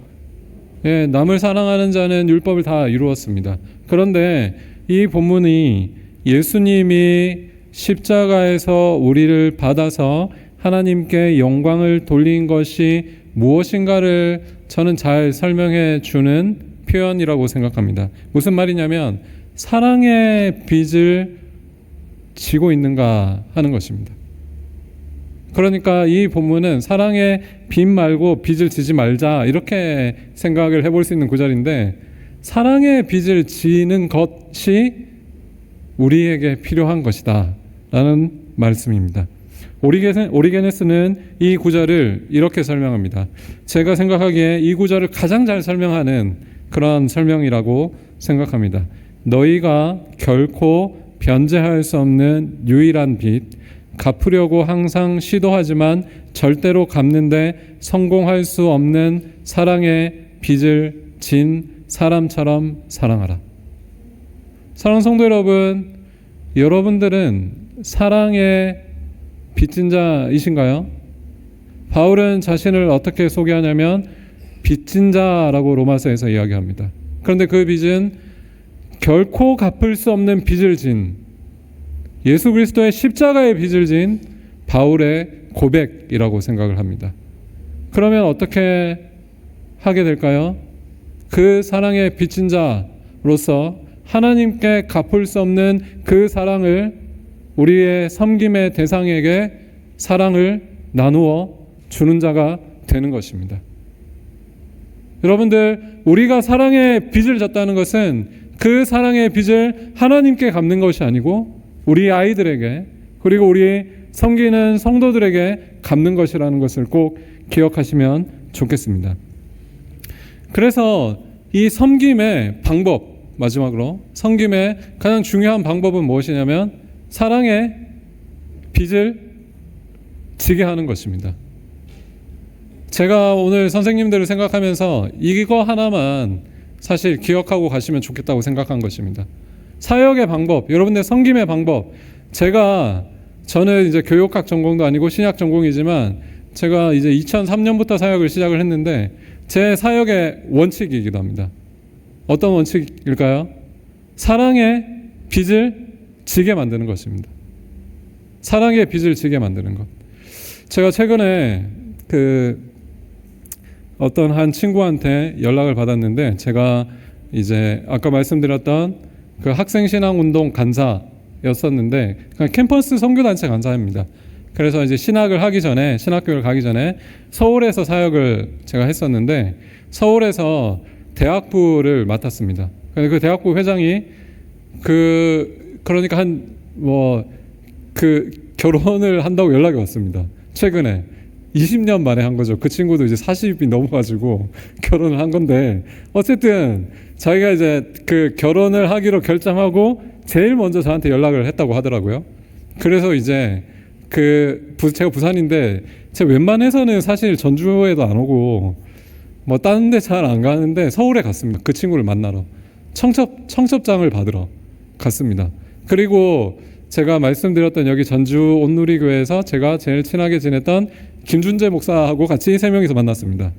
예, 남을 사랑하는 자는 율법을 다 이루었습니다. 그런데 이 본문이 예수님이 십자가에서 우리를 받아서 하나님께 영광을 돌린 것이 무엇인가를 저는 잘 설명해 주는 표현이라고 생각합니다. 무슨 말이냐면 사랑의 빚을 지고 있는가 하는 것입니다. 그러니까 이 본문은 사랑의 빚 말고 빚을 지지 말자 이렇게 생각을 해볼 수 있는 구절인데, 사랑의 빚을 지는 것이 우리에게 필요한 것이다 라는 말씀입니다. 오리게네스는 이 구절을 이렇게 설명합니다. 제가 생각하기에 이 구절을 가장 잘 설명하는 그런 설명이라고 생각합니다. 너희가 결코 변제할 수 없는 유일한 빚, 갚으려고 항상 시도하지만 절대로 갚는데 성공할 수 없는 사랑의 빚을 진 사람처럼 사랑하라. 사랑하는 성도 여러분, 여러분들은 사랑의 빚진 자이신가요? 바울은 자신을 어떻게 소개하냐면 빚진 자라고 로마서에서 이야기합니다. 그런데 그 빚은 결코 갚을 수 없는 빚을 진, 예수 그리스도의 십자가의 빚을 진 바울의 고백이라고 생각을 합니다. 그러면 어떻게 하게 될까요? 그 사랑의 빚진 자로서 하나님께 갚을 수 없는 그 사랑을 우리의 섬김의 대상에게 사랑을 나누어 주는 자가 되는 것입니다. 여러분들, 우리가 사랑의 빚을 졌다는 것은 그 사랑의 빚을 하나님께 갚는 것이 아니고 우리 아이들에게, 그리고 우리 섬기는 성도들에게 갚는 것이라는 것을 꼭 기억하시면 좋겠습니다. 그래서 이 섬김의 방법, 마지막으로 섬김의 가장 중요한 방법은 무엇이냐면 사랑의 빚을 지게 하는 것입니다. 제가 오늘 선생님들을 생각하면서 이거 하나만 사실 기억하고 가시면 좋겠다고 생각한 것입니다. 사역의 방법, 여러분들 섬김의 방법. 저는 이제 교육학 전공도 아니고 신약 전공이지만 제가 이제 2003년부터 사역을 시작을 했는데 제 사역의 원칙이기도 합니다. 어떤 원칙일까요? 사랑의 빚을 지게 만드는 것입니다. 사랑의 빚을 지게 만드는 것. 제가 최근에 어떤 한 친구한테 연락을 받았는데, 제가 이제 아까 말씀드렸던 그 학생신앙운동 간사였었는데, 캠퍼스 선교단체 간사입니다. 그래서 이제 신학교를 가기 전에 서울에서 사역을 제가 했었는데 서울에서 대학부를 맡았습니다. 근데 그 대학부 회장이 그러니까 결혼을 한다고 연락이 왔습니다. 최근에 20년 만에 한 거죠. 그 친구도 이제 40이 넘어가지고 결혼을 한 건데 어쨌든 자기가 이제 그 결혼을 하기로 결정하고 제일 먼저 저한테 연락을 했다고 하더라고요. 그래서 이제 제가 부산인데 제가 웬만해서는 사실 전주에도 안 오고 뭐 다른 데 잘 안 가는데 서울에 갔습니다. 그 친구를 만나러 청첩장을 받으러 갔습니다. 그리고 제가 말씀드렸던 여기 전주 온누리교회에서 제가 제일 친하게 지냈던 김준재 목사하고 같이 3명이서 만났습니다.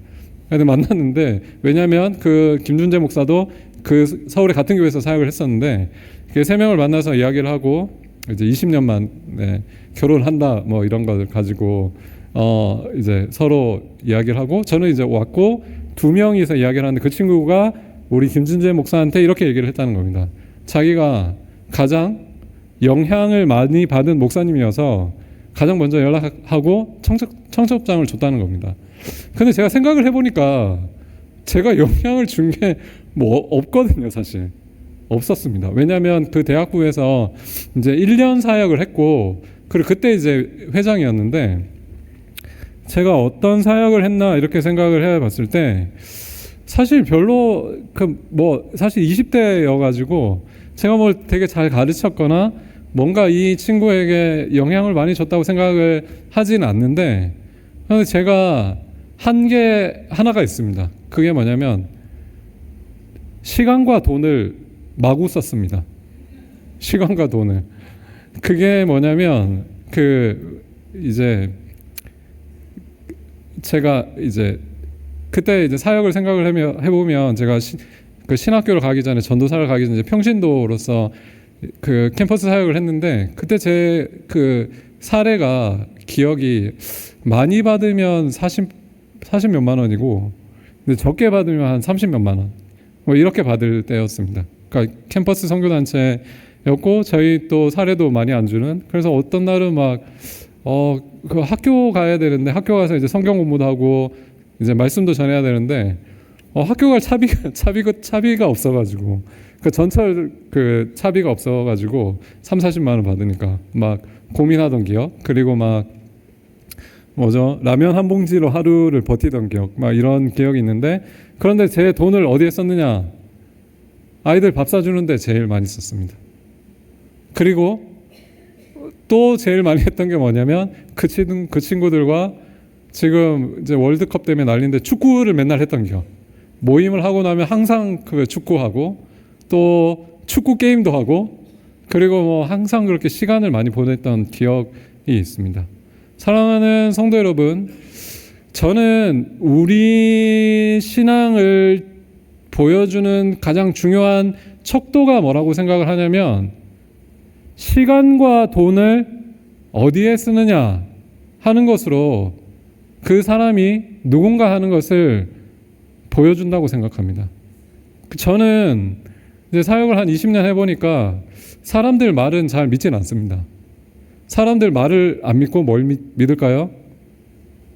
근데 만났는데 왜냐하면 그 김준재 목사도 그 서울에 같은 교회에서 사역을 했었는데 그 3명을 만나서 이야기를 하고 이제 20년 만에 결혼한다 뭐 이런 걸 가지고 이제 서로 이야기를 하고 저는 이제 왔고 2명이서 이야기를 하는데 그 친구가 우리 김준재 목사한테 이렇게 얘기를 했다는 겁니다. 자기가 가장 영향을 많이 받은 목사님이어서 가장 먼저 연락하고 청첩장을 줬다는 겁니다. 근데 제가 생각을 해보니까 제가 영향을 준 게 뭐 없거든요. 사실 없었습니다. 왜냐하면 그 대학부에서 이제 1년 사역을 했고 그리고 그때 이제 회장이었는데 제가 어떤 사역을 했나 이렇게 생각을 해봤을 때 사실 별로 사실 20대여가지고 제가 뭘 되게 잘 가르쳤거나 뭔가 이 친구에게 영향을 많이 줬다고 생각을 하진 않는데 그런데 제가 한 게 하나가 있습니다. 그게 뭐냐면 시간과 돈을 마구 썼습니다. 시간과 돈을. 그게 뭐냐면 이제 제가 이제 그때 이제 사역을 생각을 해보면 제가 그 신학교를 가기 전에 전도사를 가기 전에 평신도로서 그 캠퍼스 사역을 했는데 그때 제 그 사례가 기억이 많이 받으면 40 몇만 원이고 근데 적게 받으면 한 30 몇만 원 뭐 이렇게 받을 때였습니다. 그러니까 캠퍼스 선교단체였고 저희 또 사례도 많이 안 주는 그래서 어떤 날은 그 학교 가야 되는데 학교 가서 이제 성경 공부도 하고 이제 말씀도 전해야 되는데 학교 갈 차비가 없어가지고 그 전철 그 차비가 없어가지고 30-40만 원 받으니까 막 고민하던 기억 그리고 라면 한 봉지로 하루를 버티던 기억 막 이런 기억이 있는데 그런데 제 돈을 어디에 썼느냐 아이들 밥 사주는데 제일 많이 썼습니다. 그리고 또 제일 많이 했던 게 뭐냐면 그 친구들과 지금 이제 월드컵 때문에 난리인데 축구를 맨날 했던 기억 모임을 하고 나면 항상 그 축구하고 또 축구 게임도 하고 그리고 뭐 항상 그렇게 시간을 많이 보냈던 기억이 있습니다. 사랑하는 성도 여러분, 저는 우리 신앙을 보여주는 가장 중요한 척도가 뭐라고 생각을 하냐면 시간과 돈을 어디에 쓰느냐 하는 것으로 그 사람이 누군가 하는 것을 보여준다고 생각합니다. 저는 이제 사역을 한 20년 해보니까 사람들 말은 잘 믿진 않습니다. 사람들 말을 안 믿고 뭘 믿을까요?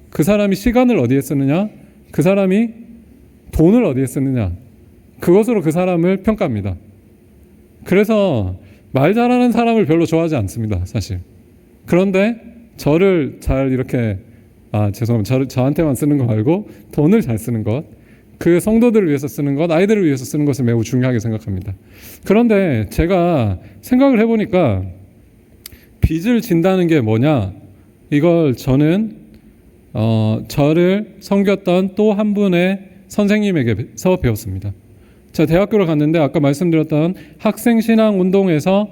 그 사람이 시간을 어디에 쓰느냐? 그 사람이 돈을 어디에 쓰느냐? 그것으로 그 사람을 평가합니다. 그래서 말 잘하는 사람을 별로 좋아하지 않습니다, 사실. 그런데 저를 잘 이렇게 죄송합니다. 저한테만 쓰는 거 말고 돈을 잘 쓰는 것, 그 성도들을 위해서 쓰는 것, 아이들을 위해서 쓰는 것을 매우 중요하게 생각합니다. 그런데 제가 생각을 해보니까 빚을 진다는 게 뭐냐? 이걸 저는 저를 섬겼던 또 한 분의 선생님에게서 배웠습니다. 제가 대학교를 갔는데 아까 말씀드렸던 학생신앙 운동에서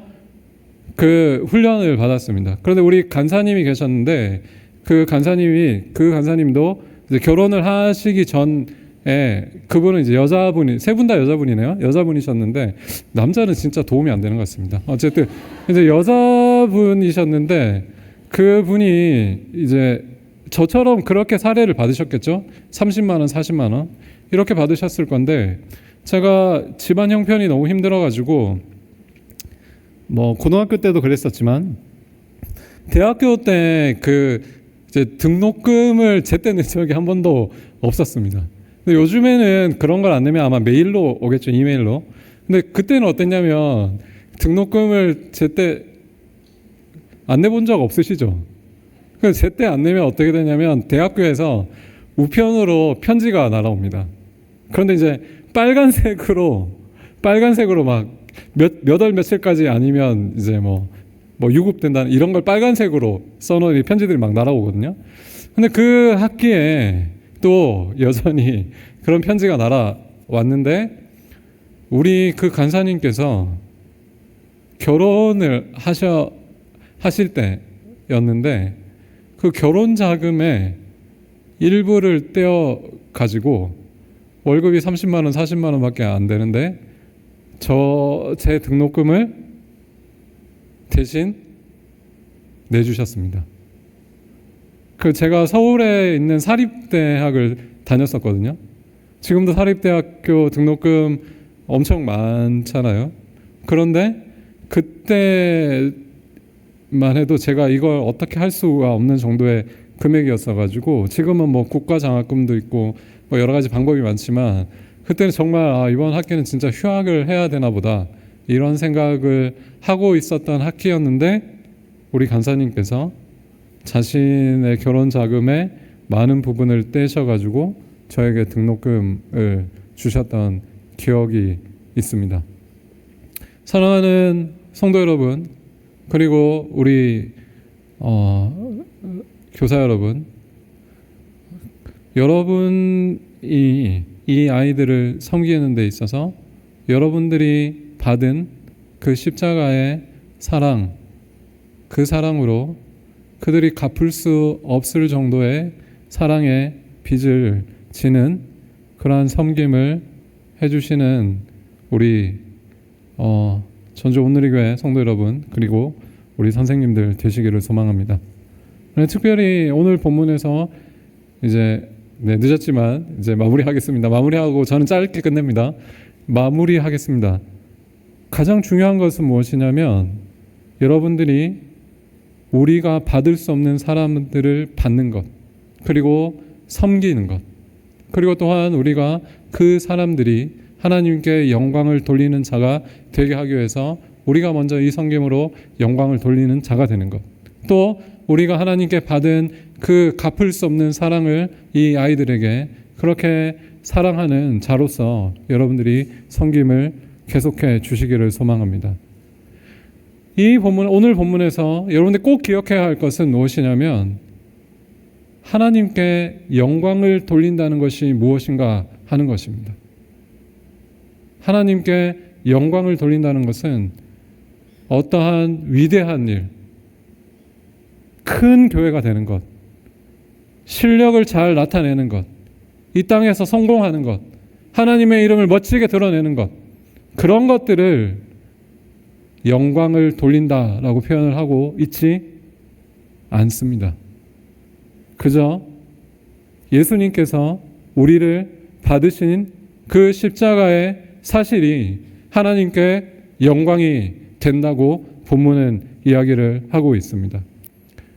그 훈련을 받았습니다. 그런데 우리 간사님이 계셨는데 그 간사님도 이제 결혼을 하시기 전에 그분은 이제 여자분이 세 분 다 여자분이네요. 여자분이셨는데 남자는 진짜 도움이 안 되는 것 같습니다. 어쨌든 이제 여자분이셨는데 그분이 이제 저처럼 그렇게 사례를 받으셨겠죠. 30만 원, 40만 원 이렇게 받으셨을 건데 제가 집안 형편이 너무 힘들어가지고 뭐 고등학교 때도 그랬었지만 대학교 때 이제 등록금을 제때 낸 적이 한 번도 없었습니다. 근데 요즘에는 그런 걸 안 내면 아마 메일로 오겠죠, 이메일로. 근데 그때는 어땠냐면 등록금을 제때 안 내본 적 없으시죠? 그래서 제때 안 내면 어떻게 되냐면 대학교에서 우편으로 편지가 날아옵니다. 그런데 이제 빨간색으로 막 몇 월 며칠까지 아니면 이제 뭐 유급된다는 이런 걸 빨간색으로 써놓은 편지들이 막 날아오거든요. 근데 그 학기에 또 여전히 그런 편지가 날아왔는데 우리 그 간사님께서 결혼을 하실 때였는데 그 결혼 자금의 일부를 떼어 가지고 월급이 30만 원, 40만 원밖에 안 되는데 제 등록금을 대신 내주셨습니다. 제가 서울에 있는 사립대학을 다녔었거든요. 지금도 사립대학교 등록금 엄청 많잖아요. 그런데 그때만 해도 제가 이걸 어떻게 할 수가 없는 정도의 금액이었어가지고 지금은 뭐 국가장학금도 있고 뭐 여러 가지 방법이 많지만 그때는 정말 이번 학기는 진짜 휴학을 해야 되나 보다 이런 생각을 하고 있었던 학기였는데 우리 간사님께서 자신의 결혼 자금의 많은 부분을 떼셔가지고 저에게 등록금을 주셨던 기억이 있습니다. 사랑하는 성도 여러분, 그리고 우리 교사 여러분, 여러분이 이 아이들을 섬기는 데 있어서 여러분들이 받은 그 십자가의 사랑, 그 사랑으로 그들이 갚을 수 없을 정도의 사랑의 빚을 지는 그러한 섬김을 해주시는 우리 전주 온누리교회 성도 여러분, 그리고 우리 선생님들 되시기를 소망합니다. 특별히 오늘 본문에서 이제 늦었지만 이제 마무리하겠습니다. 마무리하고 저는 짧게 끝냅니다. 마무리하겠습니다. 가장 중요한 것은 무엇이냐면 여러분들이 우리가 받을 수 없는 사람들을 받는 것, 그리고 섬기는 것, 그리고 또한 우리가 그 사람들이 하나님께 영광을 돌리는 자가 되게 하기 위해서 우리가 먼저 이 섬김으로 영광을 돌리는 자가 되는 것, 또 우리가 하나님께 받은 그 갚을 수 없는 사랑을 이 아이들에게 그렇게 사랑하는 자로서 여러분들이 섬김을 계속해 주시기를 소망합니다. 오늘 본문에서 여러분들 꼭 기억해야 할 것은 무엇이냐면 하나님께 영광을 돌린다는 것이 무엇인가 하는 것입니다. 하나님께 영광을 돌린다는 것은 어떠한 위대한 일, 큰 교회가 되는 것, 실력을 잘 나타내는 것, 이 땅에서 성공하는 것, 하나님의 이름을 멋지게 드러내는 것, 그런 것들을 영광을 돌린다라고 표현을 하고 있지 않습니다. 그저 예수님께서 우리를 받으신 그 십자가의 사실이 하나님께 영광이 된다고 본문은 이야기를 하고 있습니다.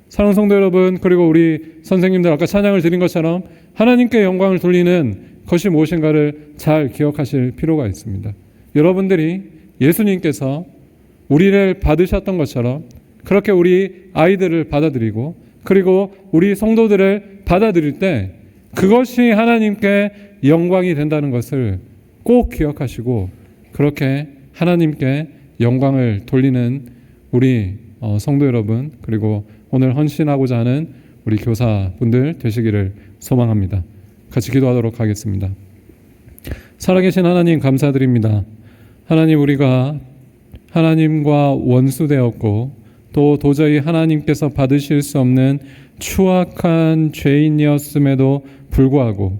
사랑하는 성도 여러분, 그리고 우리 선생님들 아까 찬양을 드린 것처럼 하나님께 영광을 돌리는 것이 무엇인가를 잘 기억하실 필요가 있습니다. 여러분들이 예수님께서 우리를 받으셨던 것처럼 그렇게 우리 아이들을 받아들이고 그리고 우리 성도들을 받아들일 때 그것이 하나님께 영광이 된다는 것을 꼭 기억하시고 그렇게 하나님께 영광을 돌리는 우리 성도 여러분, 그리고 오늘 헌신하고자 하는 우리 교사분들 되시기를 소망합니다. 같이 기도하도록 하겠습니다. 살아계신 하나님 감사드립니다. 하나님, 우리가 하나님과 원수되었고 또 도저히 하나님께서 받으실 수 없는 추악한 죄인이었음에도 불구하고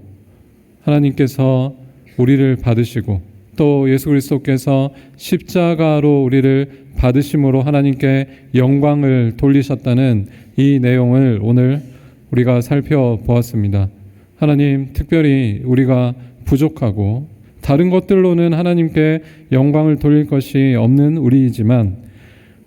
하나님께서 우리를 받으시고 또 예수 그리스도께서 십자가로 우리를 받으심으로 하나님께 영광을 돌리셨다는 이 내용을 오늘 우리가 살펴보았습니다. 하나님, 특별히 우리가 부족하고 다른 것들로는 하나님께 영광을 돌릴 것이 없는 우리이지만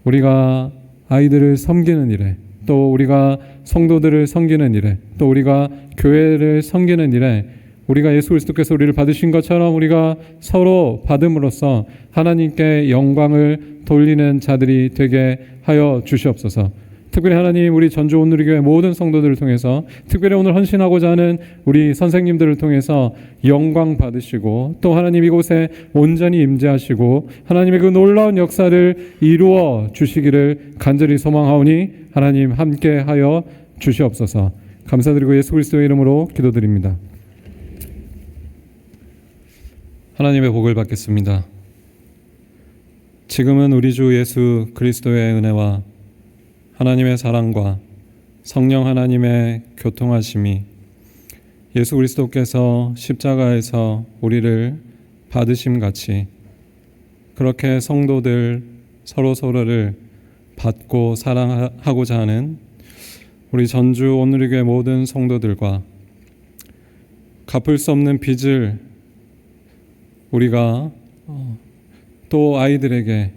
우리가 아이들을 섬기는 일에 또 우리가 성도들을 섬기는 일에, 또 우리가 교회를 섬기는 일에 우리가 예수 그리스도께서 우리를 받으신 것처럼 우리가 서로 받음으로써 하나님께 영광을 돌리는 자들이 되게 하여 주시옵소서. 특별히 하나님, 우리 전주 온누리교회 모든 성도들을 통해서, 특별히 오늘 헌신하고자 하는 우리 선생님들을 통해서 영광 받으시고, 또 하나님 이곳에 온전히 임재하시고 하나님의 그 놀라운 역사를 이루어 주시기를 간절히 소망하오니 하나님 함께 하여 주시옵소서. 감사드리고 예수 그리스도의 이름으로 기도드립니다. 하나님의 복을 받겠습니다. 지금은 우리 주 예수 그리스도의 은혜와 하나님의 사랑과 성령 하나님의 교통하심이, 예수 그리스도께서 십자가에서 우리를 받으심 같이 그렇게 성도들 서로서로를 받고 사랑하고자 하는 우리 전주 온누리교회 모든 성도들과 갚을 수 없는 빚을 우리가 또 아이들에게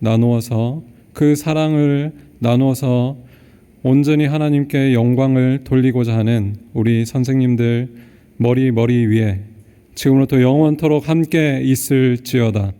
나누어서 그 사랑을 나누어서 온전히 하나님께 영광을 돌리고자 하는 우리 선생님들 머리 위에 지금으로부터 영원토록 함께 있을지어다.